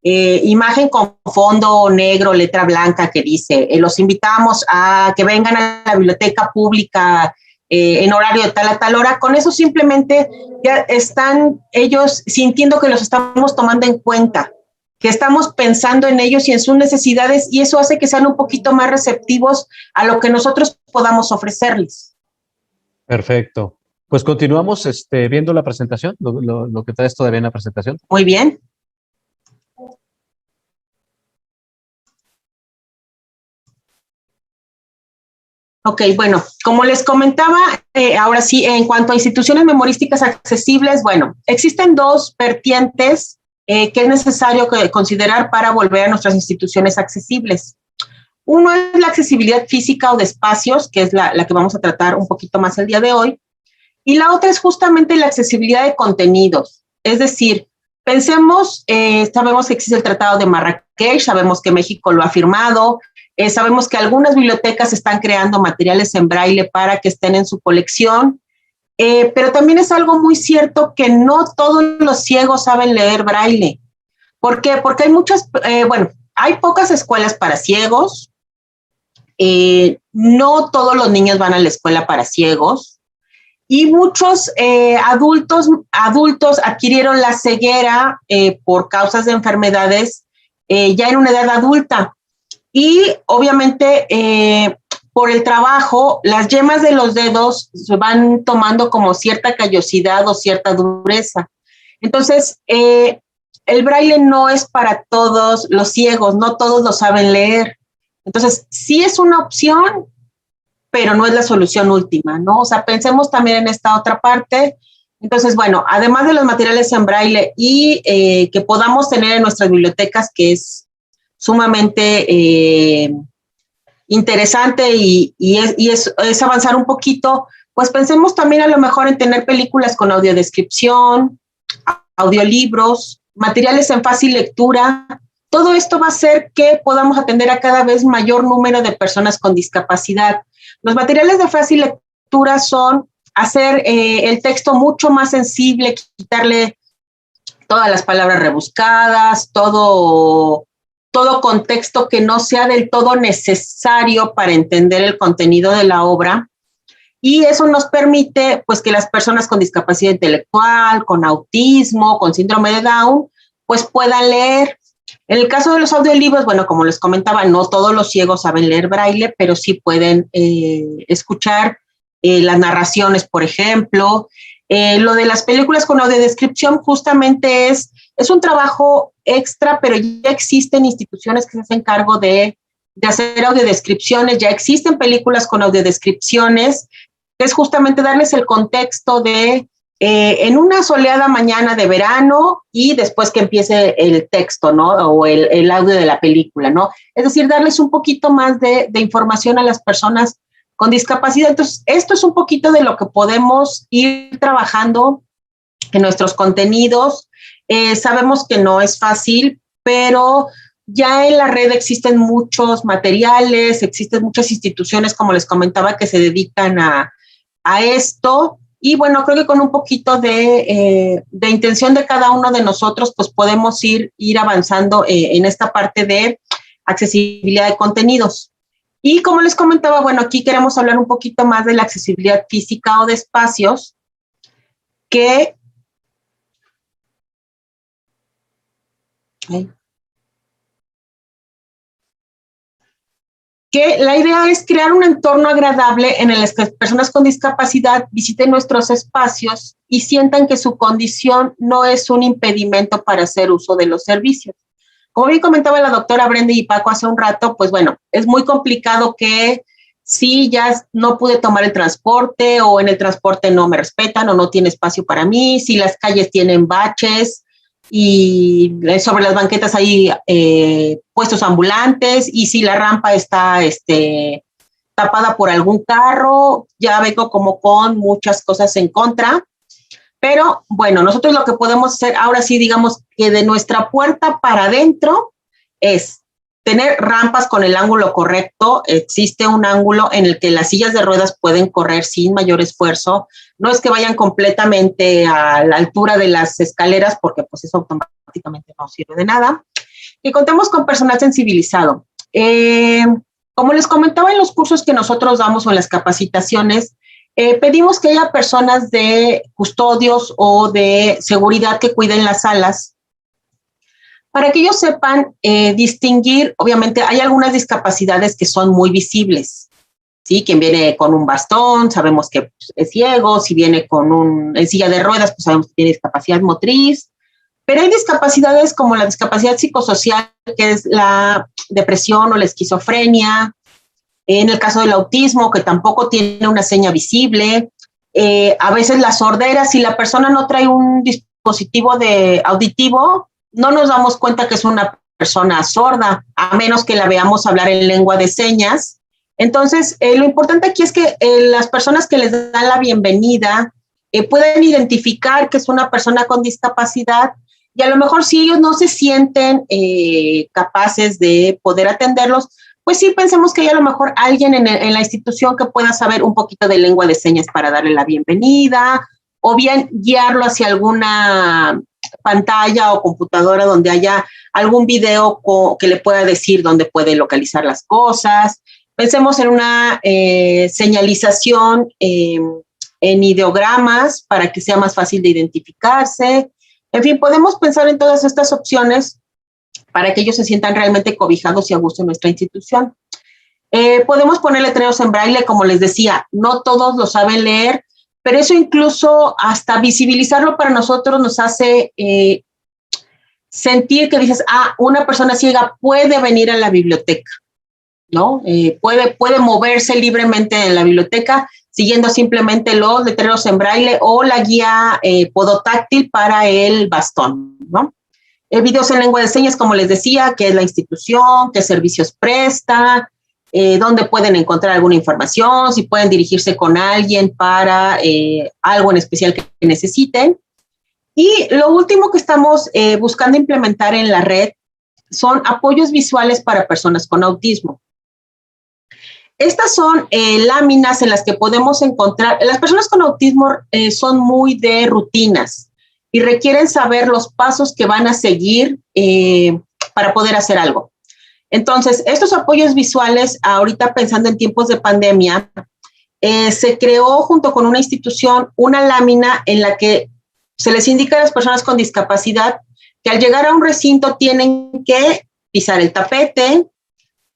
imagen con fondo negro, letra blanca que dice, los invitamos a que vengan a la biblioteca pública en horario de tal a tal hora, con eso simplemente ya están ellos sintiendo que los estamos tomando en cuenta, que estamos pensando en ellos y en sus necesidades, y eso hace que sean un poquito más receptivos a lo que nosotros podamos ofrecerles. Perfecto. Pues continuamos viendo la presentación, lo que traes todavía en la presentación. Muy bien. Ok, bueno, como les comentaba, ahora sí, en cuanto a instituciones memorísticas accesibles, bueno, existen dos vertientes que es necesario considerar para volver a nuestras instituciones accesibles. Uno es la accesibilidad física o de espacios, que es la que vamos a tratar un poquito más el día de hoy, y la otra es justamente la accesibilidad de contenidos. Es decir, pensemos, sabemos que existe el Tratado de Marrakech, sabemos que México lo ha firmado, sabemos que algunas bibliotecas están creando materiales en braille para que estén en su colección, pero también es algo muy cierto que no todos los ciegos saben leer braille. ¿Por qué? Porque hay hay pocas escuelas para ciegos, no todos los niños van a la escuela para ciegos, y muchos adultos adquirieron la ceguera por causas de enfermedades ya en una edad adulta. Y obviamente por el trabajo, las yemas de los dedos se van tomando como cierta callosidad o cierta dureza. Entonces, el braille no es para todos los ciegos, no todos lo saben leer. Entonces, sí es una opción, pero no es la solución última, ¿no? O sea, pensemos también en esta otra parte. Entonces, bueno, además de los materiales en braille y que podamos tener en nuestras bibliotecas, que es sumamente interesante y es avanzar un poquito, pues pensemos también a lo mejor en tener películas con audiodescripción, audiolibros, materiales en fácil lectura. Todo esto va a hacer que podamos atender a cada vez mayor número de personas con discapacidad. Los materiales de fácil lectura son hacer el texto mucho más sensible, quitarle todas las palabras rebuscadas, todo contexto que no sea del todo necesario para entender el contenido de la obra. Y eso nos permite, pues, que las personas con discapacidad intelectual, con autismo, con síndrome de Down, pues puedan leer. En el caso de los audiolibros, bueno, como les comentaba, no todos los ciegos saben leer braille, pero sí pueden escuchar las narraciones, por ejemplo. Lo de las películas con audiodescripción justamente es un trabajo extra, pero ya existen instituciones que se hacen cargo de hacer audiodescripciones, ya existen películas con audiodescripciones, que es justamente darles el contexto de en una soleada mañana de verano y después que empiece el texto, ¿no? O el audio de la película, ¿no? Es decir, darles un poquito más de información a las personas con discapacidad. Entonces, esto es un poquito de lo que podemos ir trabajando en nuestros contenidos. Sabemos que no es fácil, pero ya en la red existen muchos materiales, existen muchas instituciones, como les comentaba, que se dedican a esto. Y bueno, creo que con un poquito de intención de cada uno de nosotros, pues podemos ir avanzando en esta parte de accesibilidad de contenidos. Y como les comentaba, bueno, aquí queremos hablar un poquito más de la accesibilidad física o de espacios que la idea es crear un entorno agradable en el que las personas con discapacidad visiten nuestros espacios y sientan que su condición no es un impedimento para hacer uso de los servicios. Como bien comentaba la doctora Brenda y Paco hace un rato, pues bueno, es muy complicado que si ya no pude tomar el transporte o en el transporte no me respetan o no tiene espacio para mí, si las calles tienen baches y sobre las banquetas hay puestos ambulantes y si la rampa está tapada por algún carro, ya vengo como con muchas cosas en contra. Pero bueno, nosotros lo que podemos hacer ahora sí, digamos que de nuestra puerta para adentro es tener rampas con el ángulo correcto. Existe un ángulo en el que las sillas de ruedas pueden correr sin mayor esfuerzo. No es que vayan completamente a la altura de las escaleras porque pues eso automáticamente no sirve de nada. Y contemos con personal sensibilizado. Como les comentaba en los cursos que nosotros damos o en las capacitaciones, pedimos que haya personas de custodios o de seguridad que cuiden las salas para que ellos sepan distinguir. Obviamente hay algunas discapacidades que son muy visibles, ¿sí? Quien viene con un bastón, sabemos que es ciego. Si viene en silla de ruedas, pues sabemos que tiene discapacidad motriz. Pero hay discapacidades como la discapacidad psicosocial, que es la depresión o la esquizofrenia. En el caso del autismo, que tampoco tiene una seña visible. A veces la sordera, si la persona no trae un dispositivo auditivo, no nos damos cuenta que es una persona sorda, a menos que la veamos hablar en lengua de señas. Entonces, lo importante aquí es que las personas que les dan la bienvenida pueden identificar que es una persona con discapacidad y a lo mejor si ellos no se sienten capaces de poder atenderlos, pues sí pensemos que hay a lo mejor alguien en la institución que pueda saber un poquito de lengua de señas para darle la bienvenida, o bien guiarlo hacia alguna pantalla o computadora donde haya algún video que le pueda decir dónde puede localizar las cosas. Pensemos en una señalización en ideogramas para que sea más fácil de identificarse. En fin, podemos pensar en todas estas opciones para que ellos se sientan realmente cobijados y a gusto en nuestra institución. Podemos poner letreros en braille, como les decía, no todos lo saben leer, pero eso incluso hasta visibilizarlo para nosotros nos hace sentir que dices, una persona ciega puede venir a la biblioteca, ¿no? Puede moverse libremente en la biblioteca siguiendo simplemente los letreros en braille o la guía podotáctil para el bastón, ¿no? Videos en lengua de señas, como les decía, qué es la institución, qué servicios presta, dónde pueden encontrar alguna información, si pueden dirigirse con alguien para algo en especial que necesiten. Y lo último que estamos buscando implementar en la red son apoyos visuales para personas con autismo. Estas son láminas en las que podemos encontrar, las personas con autismo son muy de rutinas y requieren saber los pasos que van a seguir para poder hacer algo. Entonces, estos apoyos visuales, ahorita pensando en tiempos de pandemia, se creó junto con una institución una lámina en la que se les indica a las personas con discapacidad que al llegar a un recinto tienen que pisar el tapete,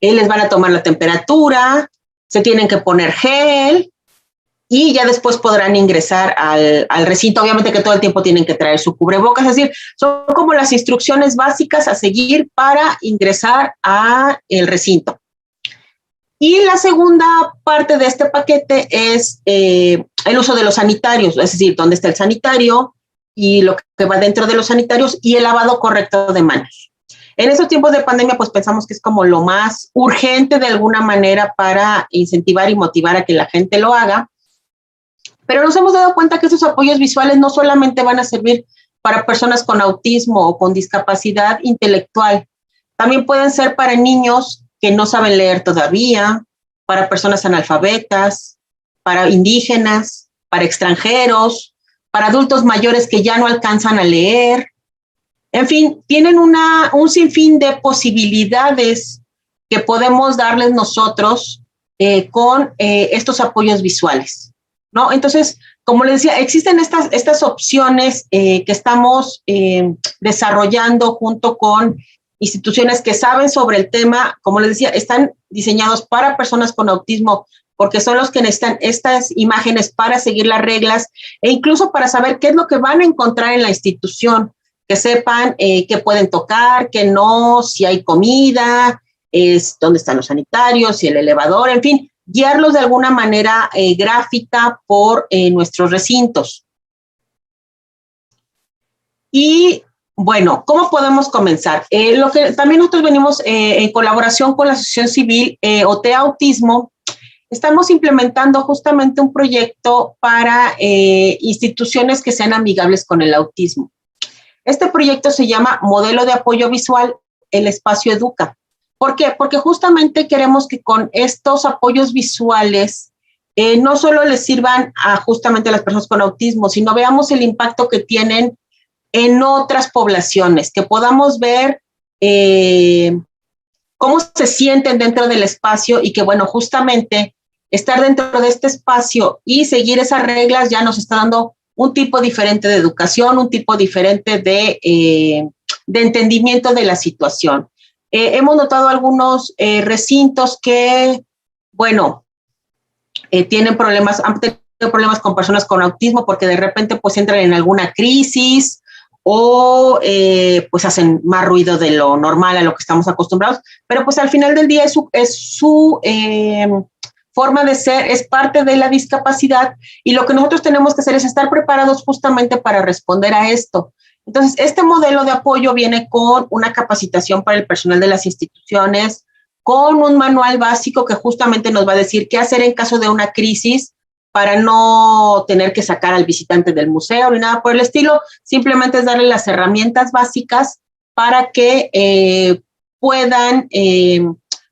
les van a tomar la temperatura, se tienen que poner gel y ya después podrán ingresar al recinto. Obviamente que todo el tiempo tienen que traer su cubrebocas, es decir, son como las instrucciones básicas a seguir para ingresar al recinto. Y la segunda parte de este paquete es el uso de los sanitarios, es decir, dónde está el sanitario y lo que va dentro de los sanitarios y el lavado correcto de manos. En estos tiempos de pandemia, pues pensamos que es como lo más urgente de alguna manera para incentivar y motivar a que la gente lo haga. Pero nos hemos dado cuenta que esos apoyos visuales no solamente van a servir para personas con autismo o con discapacidad intelectual, también pueden ser para niños que no saben leer todavía, para personas analfabetas, para indígenas, para extranjeros, para adultos mayores que ya no alcanzan a leer. En fin, tienen un sinfín de posibilidades que podemos darles nosotros con estos apoyos visuales, ¿no? Entonces, como les decía, existen estas opciones que estamos desarrollando junto con instituciones que saben sobre el tema. Como les decía, están diseñados para personas con autismo porque son los que necesitan estas imágenes para seguir las reglas e incluso para saber qué es lo que van a encontrar en la institución, que sepan qué pueden tocar, qué no, si hay comida, dónde están los sanitarios, si el elevador, en fin, guiarlos de alguna manera gráfica por nuestros recintos. Y bueno, ¿cómo podemos comenzar? Lo que también nosotros venimos en colaboración con la Asociación Civil OT Autismo, estamos implementando justamente un proyecto para instituciones que sean amigables con el autismo. Este proyecto se llama Modelo de Apoyo Visual, el Espacio Educa. ¿Por qué? Porque justamente queremos que con estos apoyos visuales no solo les sirvan justamente a las personas con autismo, sino veamos el impacto que tienen en otras poblaciones, que podamos ver cómo se sienten dentro del espacio y que, bueno, justamente estar dentro de este espacio y seguir esas reglas ya nos está dando un tipo diferente de educación, un tipo diferente de entendimiento de la situación. Hemos notado algunos recintos que, bueno, tienen problemas, han tenido problemas con personas con autismo porque de repente pues entran en alguna crisis o pues hacen más ruido de lo normal a lo que estamos acostumbrados, pero pues al final del día es su forma de ser, es parte de la discapacidad y lo que nosotros tenemos que hacer es estar preparados justamente para responder a esto. Entonces, este modelo de apoyo viene con una capacitación para el personal de las instituciones, con un manual básico que justamente nos va a decir qué hacer en caso de una crisis para no tener que sacar al visitante del museo ni nada por el estilo, simplemente es darle las herramientas básicas para que puedan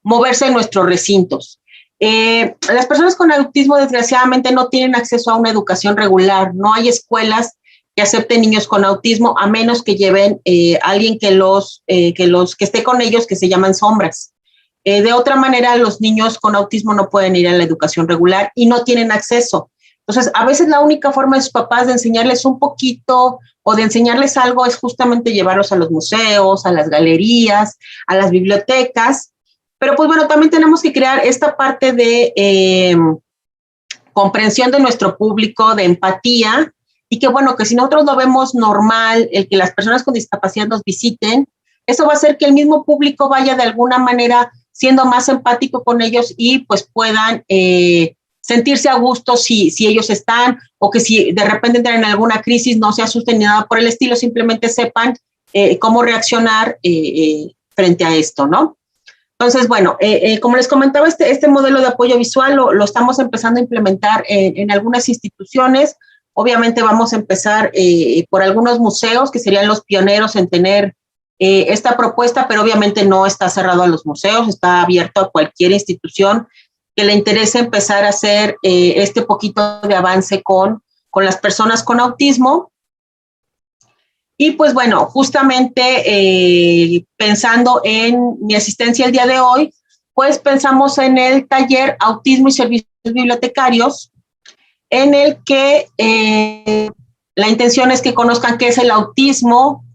moverse en nuestros recintos. Las personas con autismo desgraciadamente no tienen acceso a una educación regular, no hay escuelas que acepten niños con autismo a menos que lleven a alguien que esté con ellos, que se llaman sombras. De otra manera, los niños con autismo no pueden ir a la educación regular y no tienen acceso. Entonces, a veces la única forma de sus papás de enseñarles un poquito o de enseñarles algo es justamente llevarlos a los museos, a las galerías, a las bibliotecas. Pero pues bueno, también tenemos que crear esta parte de comprensión de nuestro público, de empatía, y que bueno, que si nosotros lo vemos normal, el que las personas con discapacidad nos visiten, eso va a hacer que el mismo público vaya de alguna manera siendo más empático con ellos y pues puedan sentirse a gusto si ellos están, o que si de repente entran en alguna crisis no se asusten ni nada por el estilo, simplemente sepan cómo reaccionar frente a esto, ¿no? Entonces, bueno, como les comentaba, este modelo de apoyo visual lo estamos empezando a implementar en algunas instituciones. Obviamente vamos a empezar por algunos museos que serían los pioneros en tener esta propuesta, pero obviamente no está cerrado a los museos, está abierto a cualquier institución que le interese empezar a hacer este poquito de avance con las personas con autismo. Y pues bueno, justamente pensando en mi asistencia el día de hoy, pues pensamos en el taller Autismo y Servicios Bibliotecarios, en el que la intención es que conozcan qué es el autismo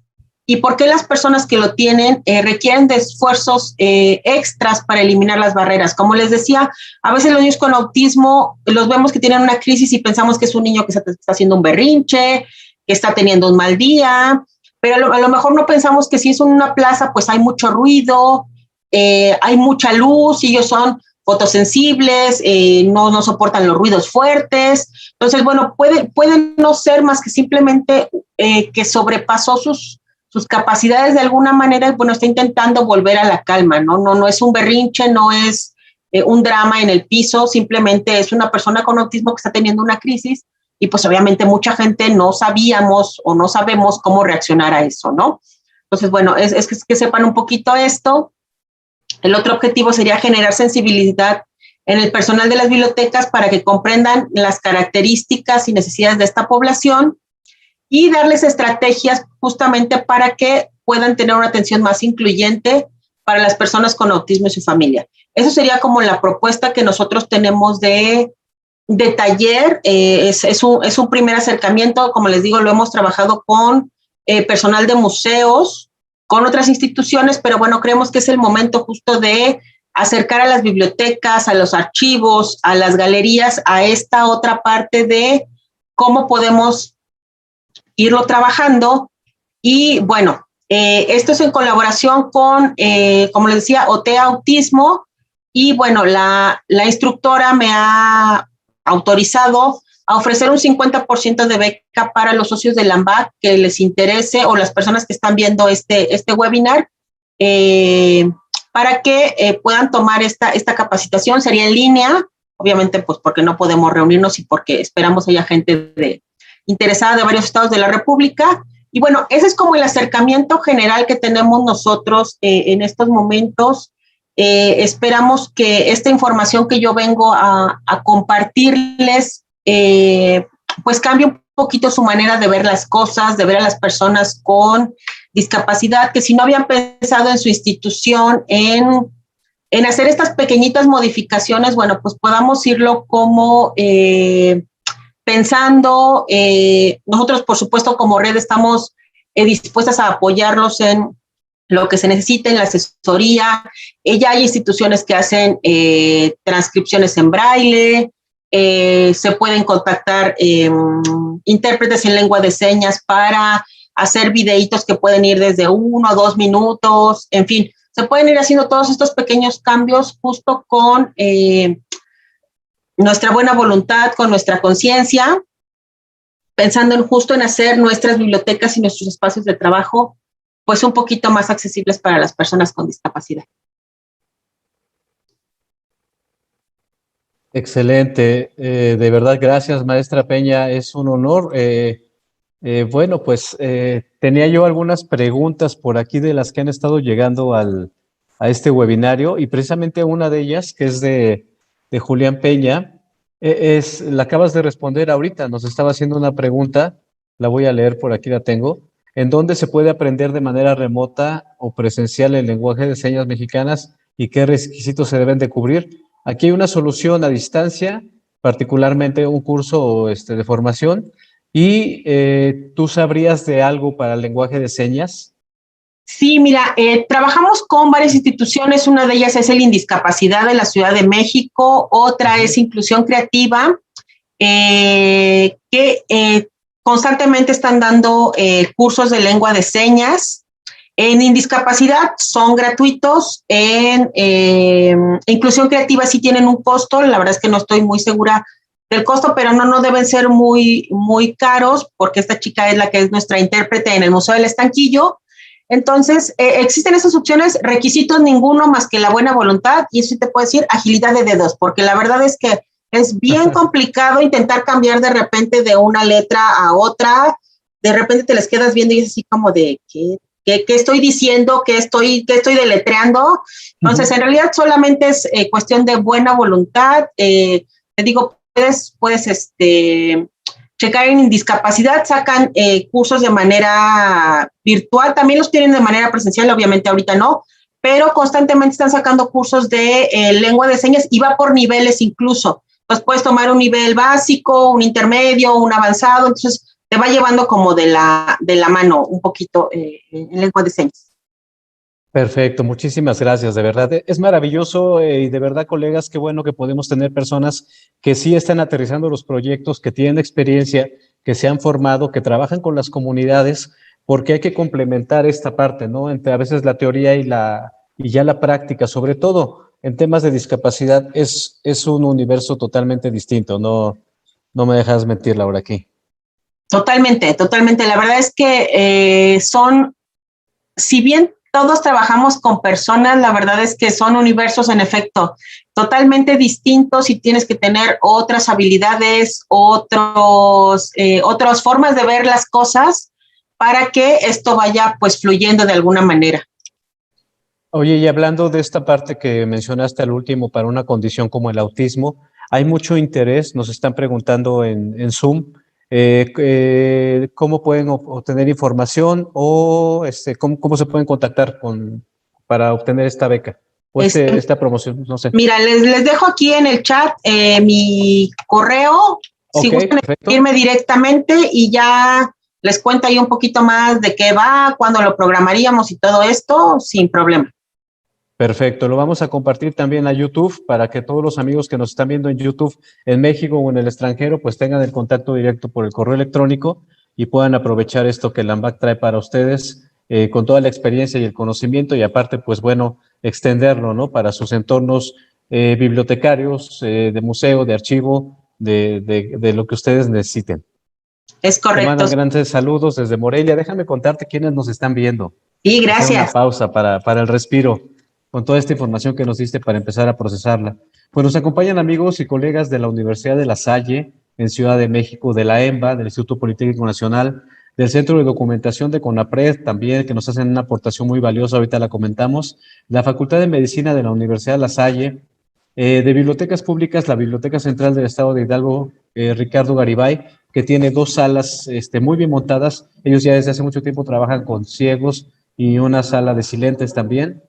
y por qué las personas que lo tienen requieren de esfuerzos extras para eliminar las barreras. Como les decía, a veces los niños con autismo los vemos que tienen una crisis y pensamos que es un niño que está haciendo un berrinche, que está teniendo un mal día, pero a lo mejor no pensamos que si es una plaza, pues hay mucho ruido, hay mucha luz, y ellos son fotosensibles, no soportan los ruidos fuertes. Entonces, bueno, puede no ser más que simplemente que sobrepasó sus capacidades de alguna manera, y bueno, está intentando volver a la calma, ¿no? No es un berrinche, no es un drama en el piso, simplemente es una persona con autismo que está teniendo una crisis, y pues obviamente mucha gente no sabíamos o no sabemos cómo reaccionar a eso, ¿no? Entonces, bueno, es que sepan un poquito esto. El otro objetivo sería generar sensibilidad en el personal de las bibliotecas para que comprendan las características y necesidades de esta población y darles estrategias justamente para que puedan tener una atención más incluyente para las personas con autismo y su familia. Eso sería como la propuesta que nosotros tenemos de taller. Es un primer acercamiento, como les digo, lo hemos trabajado con personal de museos, con otras instituciones, pero bueno, creemos que es el momento justo de acercar a las bibliotecas, a los archivos, a las galerías, a esta otra parte de cómo podemos irlo trabajando. Y bueno, esto es en colaboración con, como les decía, OTEA Autismo, y bueno, la instructora me ha autorizado a ofrecer un 50% de beca para los socios del AMBAC que les interese, o las personas que están viendo este webinar, para que puedan tomar esta capacitación. Sería en línea, obviamente pues porque no podemos reunirnos y porque esperamos haya gente interesada de varios estados de la República. Y bueno, ese es como el acercamiento general que tenemos nosotros en estos momentos. Esperamos que esta información que yo vengo a compartirles pues cambie un poquito su manera de ver las cosas, de ver a las personas con discapacidad, que si no habían pensado en su institución en hacer estas pequeñitas modificaciones, bueno, pues podamos irlo como pensando. Nosotros, por supuesto, como red estamos dispuestas a apoyarlos en lo que se necesite, en la asesoría. Ya hay instituciones que hacen transcripciones en braille, se pueden contactar intérpretes en lengua de señas para hacer videitos que pueden ir desde 1 a 2 minutos, en fin, se pueden ir haciendo todos estos pequeños cambios justo con nuestra buena voluntad, con nuestra conciencia, pensando justo en hacer nuestras bibliotecas y nuestros espacios de trabajo pues un poquito más accesibles para las personas con discapacidad. Excelente, de verdad, gracias, maestra Peña, es un honor. Bueno, pues tenía yo algunas preguntas por aquí de las que han estado llegando al a este webinario, y precisamente una de ellas, que es de Julián Peña, la acabas de responder ahorita, nos estaba haciendo una pregunta, la voy a leer, por aquí la tengo. ¿En dónde se puede aprender de manera remota o presencial el lenguaje de señas mexicanas y qué requisitos se deben de cubrir? Aquí hay una solución a distancia, particularmente un curso de formación. ¿Y tú sabrías de algo para el lenguaje de señas? Sí, mira, trabajamos con varias instituciones, una de ellas es el Indiscapacidad de la Ciudad de México, otra es Inclusión Creativa, que constantemente están dando cursos de lengua de señas. En Indiscapacidad son gratuitos, en Inclusión Creativa sí tienen un costo, la verdad es que no estoy muy segura del costo, pero no deben ser muy caros, porque esta chica es la que es nuestra intérprete en el Museo del Estanquillo. Entonces, existen esas opciones, requisitos ninguno más que la buena voluntad, y eso sí te puedo decir, agilidad de dedos, porque la verdad es que es bien complicado intentar cambiar de repente de una letra a otra, de repente te les quedas viendo y es así como de, ¿qué estoy diciendo? ¿Qué estoy deletreando? Entonces, en realidad solamente es cuestión de buena voluntad. Te digo, puedes checar en Indiscapacidad, sacan cursos de manera virtual, también los tienen de manera presencial, obviamente ahorita no, pero constantemente están sacando cursos de lengua de señas y va por niveles incluso. Pues puedes tomar un nivel básico, un intermedio, un avanzado, entonces te va llevando como de la mano un poquito en lengua de señas. Perfecto, muchísimas gracias, de verdad. Es maravilloso y de verdad, colegas, qué bueno que podemos tener personas que sí están aterrizando los proyectos, que tienen experiencia, que se han formado, que trabajan con las comunidades, porque hay que complementar esta parte, ¿no? Entre a veces la teoría y ya la práctica, sobre todo en temas de discapacidad, es un universo totalmente distinto, no me dejas mentir, Laura, aquí. Totalmente. La verdad es que si bien todos trabajamos con personas, la verdad es que son universos en efecto totalmente distintos y tienes que tener otras habilidades, otras formas de ver las cosas para que esto vaya pues fluyendo de alguna manera. Oye, y hablando de esta parte que mencionaste al último, para una condición como el autismo, hay mucho interés, nos están preguntando en Zoom, cómo pueden obtener información o cómo se pueden contactar para obtener esta beca o esta promoción, no sé. Mira, les dejo aquí en el chat mi correo, si gustan irme directamente y ya les cuento ahí un poquito más de qué va, cuándo lo programaríamos y todo esto, sin problema. Perfecto, lo vamos a compartir también a YouTube para que todos los amigos que nos están viendo en YouTube en México o en el extranjero pues tengan el contacto directo por el correo electrónico y puedan aprovechar esto que el AMBAC trae para ustedes con toda la experiencia y el conocimiento y aparte pues bueno, extenderlo, ¿no? Para sus entornos bibliotecarios, de museo, de archivo, de lo que ustedes necesiten. Es correcto. Te mando grandes saludos desde Morelia. Déjame contarte quiénes nos están viendo. Sí, gracias. Hacer una pausa para el respiro, con toda esta información que nos diste para empezar a procesarla. Pues nos acompañan amigos y colegas de la Universidad de La Salle, en Ciudad de México, de la EMBA, del Instituto Politécnico Nacional, del Centro de Documentación de CONAPRED, también, que nos hacen una aportación muy valiosa, ahorita la comentamos, la Facultad de Medicina de la Universidad de La Salle, de Bibliotecas Públicas, la Biblioteca Central del Estado de Hidalgo, Ricardo Garibay, que tiene 2 salas muy bien montadas. Ellos ya desde hace mucho tiempo trabajan con ciegos y una sala de silentes también.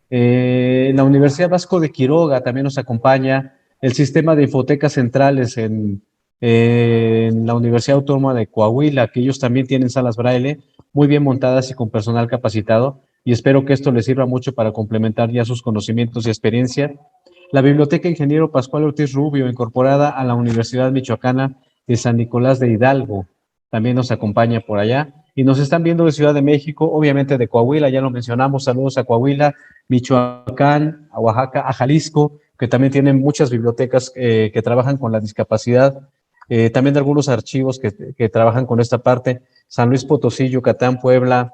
La Universidad Vasco de Quiroga también nos acompaña, el sistema de infotecas centrales en la Universidad Autónoma de Coahuila, que ellos también tienen salas braille muy bien montadas y con personal capacitado, y espero que esto les sirva mucho para complementar ya sus conocimientos y experiencia. La Biblioteca Ingeniero Pascual Ortiz Rubio, incorporada a la Universidad Michoacana de San Nicolás de Hidalgo, también nos acompaña por allá. Y nos están viendo de Ciudad de México, obviamente de Coahuila, ya lo mencionamos, saludos a Coahuila, Michoacán, a Oaxaca, a Jalisco, que también tienen muchas bibliotecas que trabajan con la discapacidad, también de algunos archivos que trabajan con esta parte, San Luis Potosí, Yucatán, Puebla,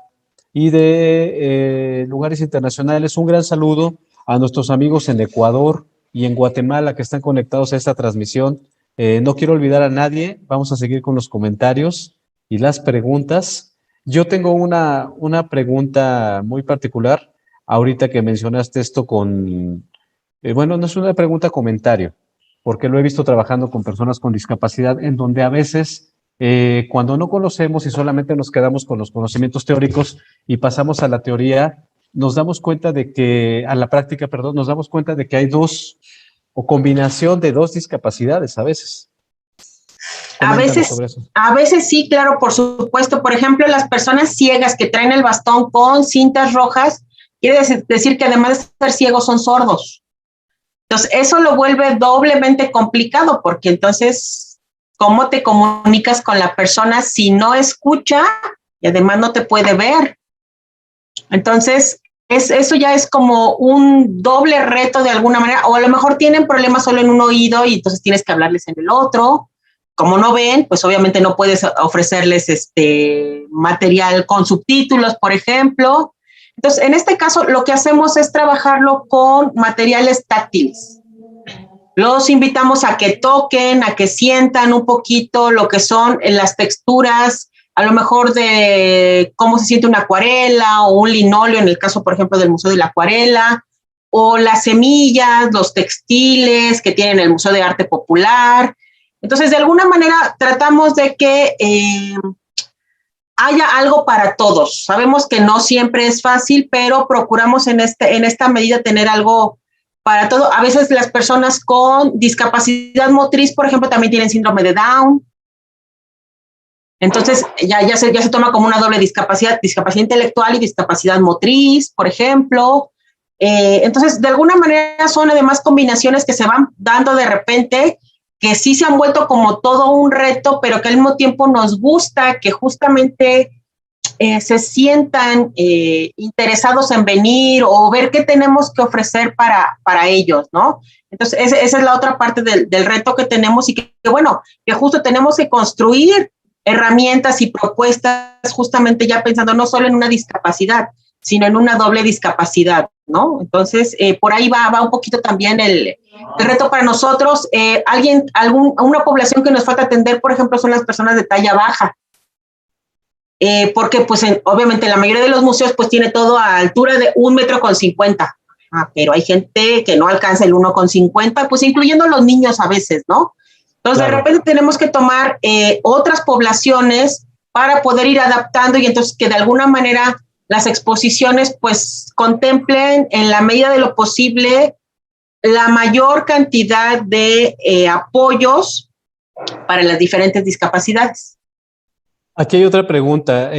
y de lugares internacionales. Un gran saludo a nuestros amigos en Ecuador y en Guatemala que están conectados a esta transmisión. No quiero olvidar a nadie, vamos a seguir con los comentarios y las preguntas. Yo tengo una pregunta muy particular. ahorita que mencionaste esto bueno, no es una pregunta, comentario, porque lo he visto trabajando con personas con discapacidad, en donde a veces cuando no conocemos y solamente nos quedamos con los conocimientos teóricos y pasamos a la teoría, nos damos cuenta de que, a la práctica, perdón, nos damos cuenta de que hay dos o combinación de dos discapacidades a veces. Coméntanos sobre eso. A veces sí, claro, por supuesto. Por ejemplo, las personas ciegas que traen el bastón con cintas rojas, quiere decir que además de ser ciegos son sordos. Entonces, eso lo vuelve doblemente complicado, porque entonces, ¿cómo te comunicas con la persona si no escucha y además no te puede ver? Entonces, eso ya es como un doble reto de alguna manera, o a lo mejor tienen problemas solo en un oído y entonces tienes que hablarles en el otro. Como no ven, pues obviamente no puedes ofrecerles material con subtítulos, por ejemplo. Entonces, en este caso, lo que hacemos es trabajarlo con materiales táctiles. Los invitamos a que toquen, a que sientan un poquito lo que son las texturas, a lo mejor de cómo se siente una acuarela o un linóleo, en el caso, por ejemplo, del Museo de la Acuarela, o las semillas, los textiles que tienen el Museo de Arte Popular. Entonces, de alguna manera, tratamos de que haya algo para todos. Sabemos que no siempre es fácil, pero procuramos en esta medida tener algo para todo. A veces las personas con discapacidad motriz, por ejemplo, también tienen síndrome de Down. Entonces, ya se toma como una doble discapacidad intelectual y discapacidad motriz, por ejemplo. Entonces, de alguna manera son además combinaciones que se van dando de repente, que sí se han vuelto como todo un reto, pero que al mismo tiempo nos gusta que justamente se sientan interesados en venir o ver qué tenemos que ofrecer para ellos, ¿no? Entonces, esa es la otra parte del reto que tenemos y que, bueno, que justo tenemos que construir herramientas y propuestas justamente ya pensando no solo en una discapacidad, sino en una doble discapacidad, ¿no? Entonces, por ahí va un poquito también el reto para nosotros. Una población que nos falta atender, por ejemplo, son las personas de talla baja, porque pues obviamente la mayoría de los museos pues tiene todo a altura de 1,50 m, pero hay gente que no alcanza el 1,50 m, pues incluyendo los niños a veces, ¿no? Entonces, claro, de repente tenemos que tomar otras poblaciones para poder ir adaptando y entonces que de alguna manera las exposiciones pues contemplen en la medida de lo posible la mayor cantidad de apoyos para las diferentes discapacidades. Aquí hay otra pregunta.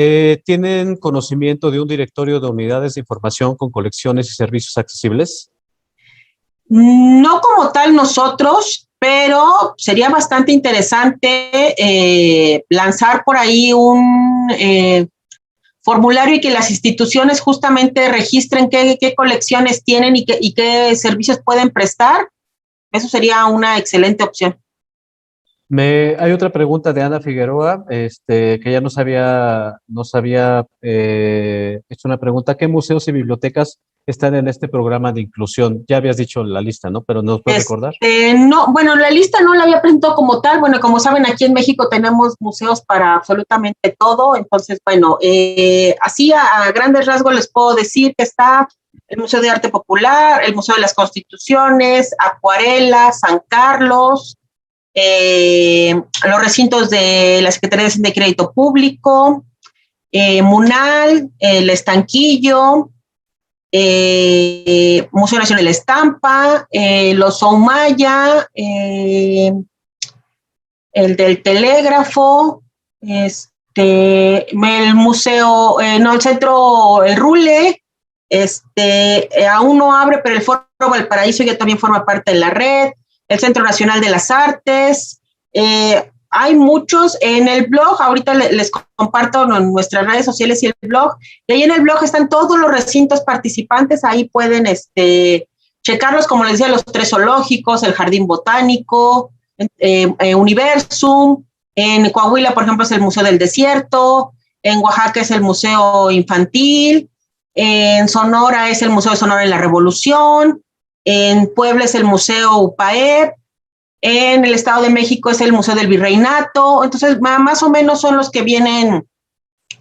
¿Tienen conocimiento de un directorio de unidades de información con colecciones y servicios accesibles? No como tal nosotros, pero sería bastante interesante lanzar por ahí un formulario y que las instituciones justamente registren qué colecciones tienen y qué servicios pueden prestar. Eso sería una excelente opción. Hay otra pregunta de Ana Figueroa, que ya nos había hecho una pregunta. ¿Qué museos y bibliotecas están en este programa de inclusión? Ya habías dicho la lista, ¿no? Pero ¿nos puedes recordar? No, bueno, la lista no la había presentado como tal. Bueno, como saben, aquí en México tenemos museos para absolutamente todo. Entonces, bueno, así a grandes rasgos les puedo decir que está el Museo de Arte Popular, el Museo de las Constituciones, Acuarela, San Carlos, los recintos de la Secretaría de Hacienda y Crédito Público, MUNAL, el Estanquillo, Museo Nacional de la Estampa, los Soumaya, el del Telégrafo, el museo, el centro, el Rule, aún no abre, pero el Foro Valparaíso ya también forma parte de la red, el Centro Nacional de las Artes, hay muchos en el blog, ahorita les comparto en nuestras redes sociales y el blog, y ahí en el blog están todos los recintos participantes, ahí pueden checarlos, como les decía, los 3 zoológicos, el Jardín Botánico, Universum, en Coahuila, por ejemplo, es el Museo del Desierto, en Oaxaca es el Museo Infantil, en Sonora es el Museo de Sonora en la Revolución, en Puebla es el Museo UPAEP, en el Estado de México es el Museo del Virreinato. Entonces más o menos son los que vienen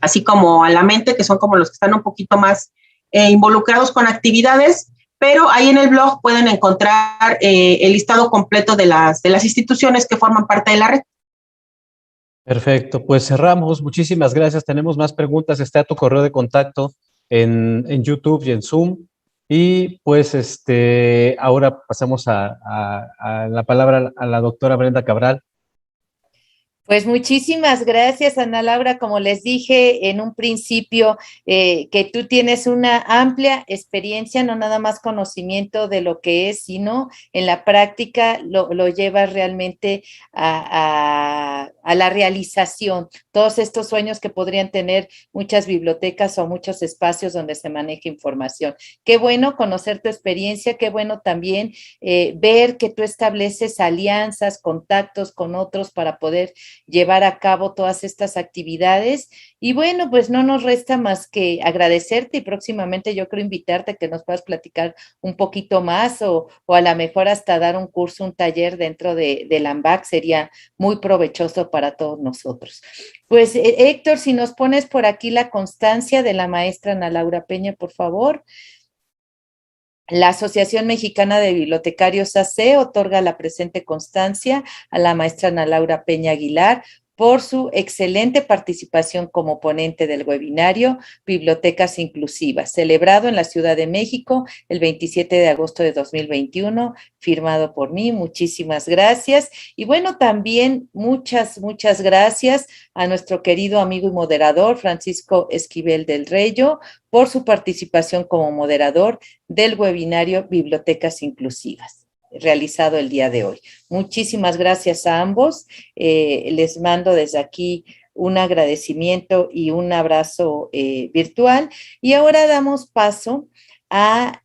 así como a la mente, que son como los que están un poquito más involucrados con actividades, pero ahí en el blog pueden encontrar el listado completo de las instituciones que forman parte de la red. Perfecto, pues cerramos. Muchísimas gracias. Tenemos más preguntas. Está tu correo de contacto en YouTube y en Zoom. Y pues ahora pasamos a la palabra a la doctora Brenda Cabral. Pues muchísimas gracias, Ana Laura. Como les dije en un principio, que tú tienes una amplia experiencia, no nada más conocimiento de lo que es, sino en la práctica lo llevas realmente a la realización. Todos estos sueños que podrían tener muchas bibliotecas o muchos espacios donde se maneja información. Qué bueno conocer tu experiencia, qué bueno también ver que tú estableces alianzas, contactos con otros para poder llevar a cabo todas estas actividades. Y bueno, pues no nos resta más que agradecerte y próximamente yo creo invitarte a que nos puedas platicar un poquito más o a lo mejor hasta dar un curso, un taller dentro del AMBAC, sería muy provechoso para todos nosotros. Pues Héctor, si nos pones por aquí la constancia de la maestra Ana Laura Peña, por favor. La Asociación Mexicana de Bibliotecarios AC otorga la presente constancia a la maestra Ana Laura Peña Aguilar por su excelente participación como ponente del webinario Bibliotecas Inclusivas, celebrado en la Ciudad de México el 27 de agosto de 2021, firmado por mí. Muchísimas gracias. Y bueno, también muchas gracias a nuestro querido amigo y moderador Francisco Esquivel del Reyo por su participación como moderador del webinario Bibliotecas Inclusivas, realizado el día de hoy. Muchísimas gracias a ambos. Les mando desde aquí un agradecimiento y un abrazo virtual. Y ahora damos paso a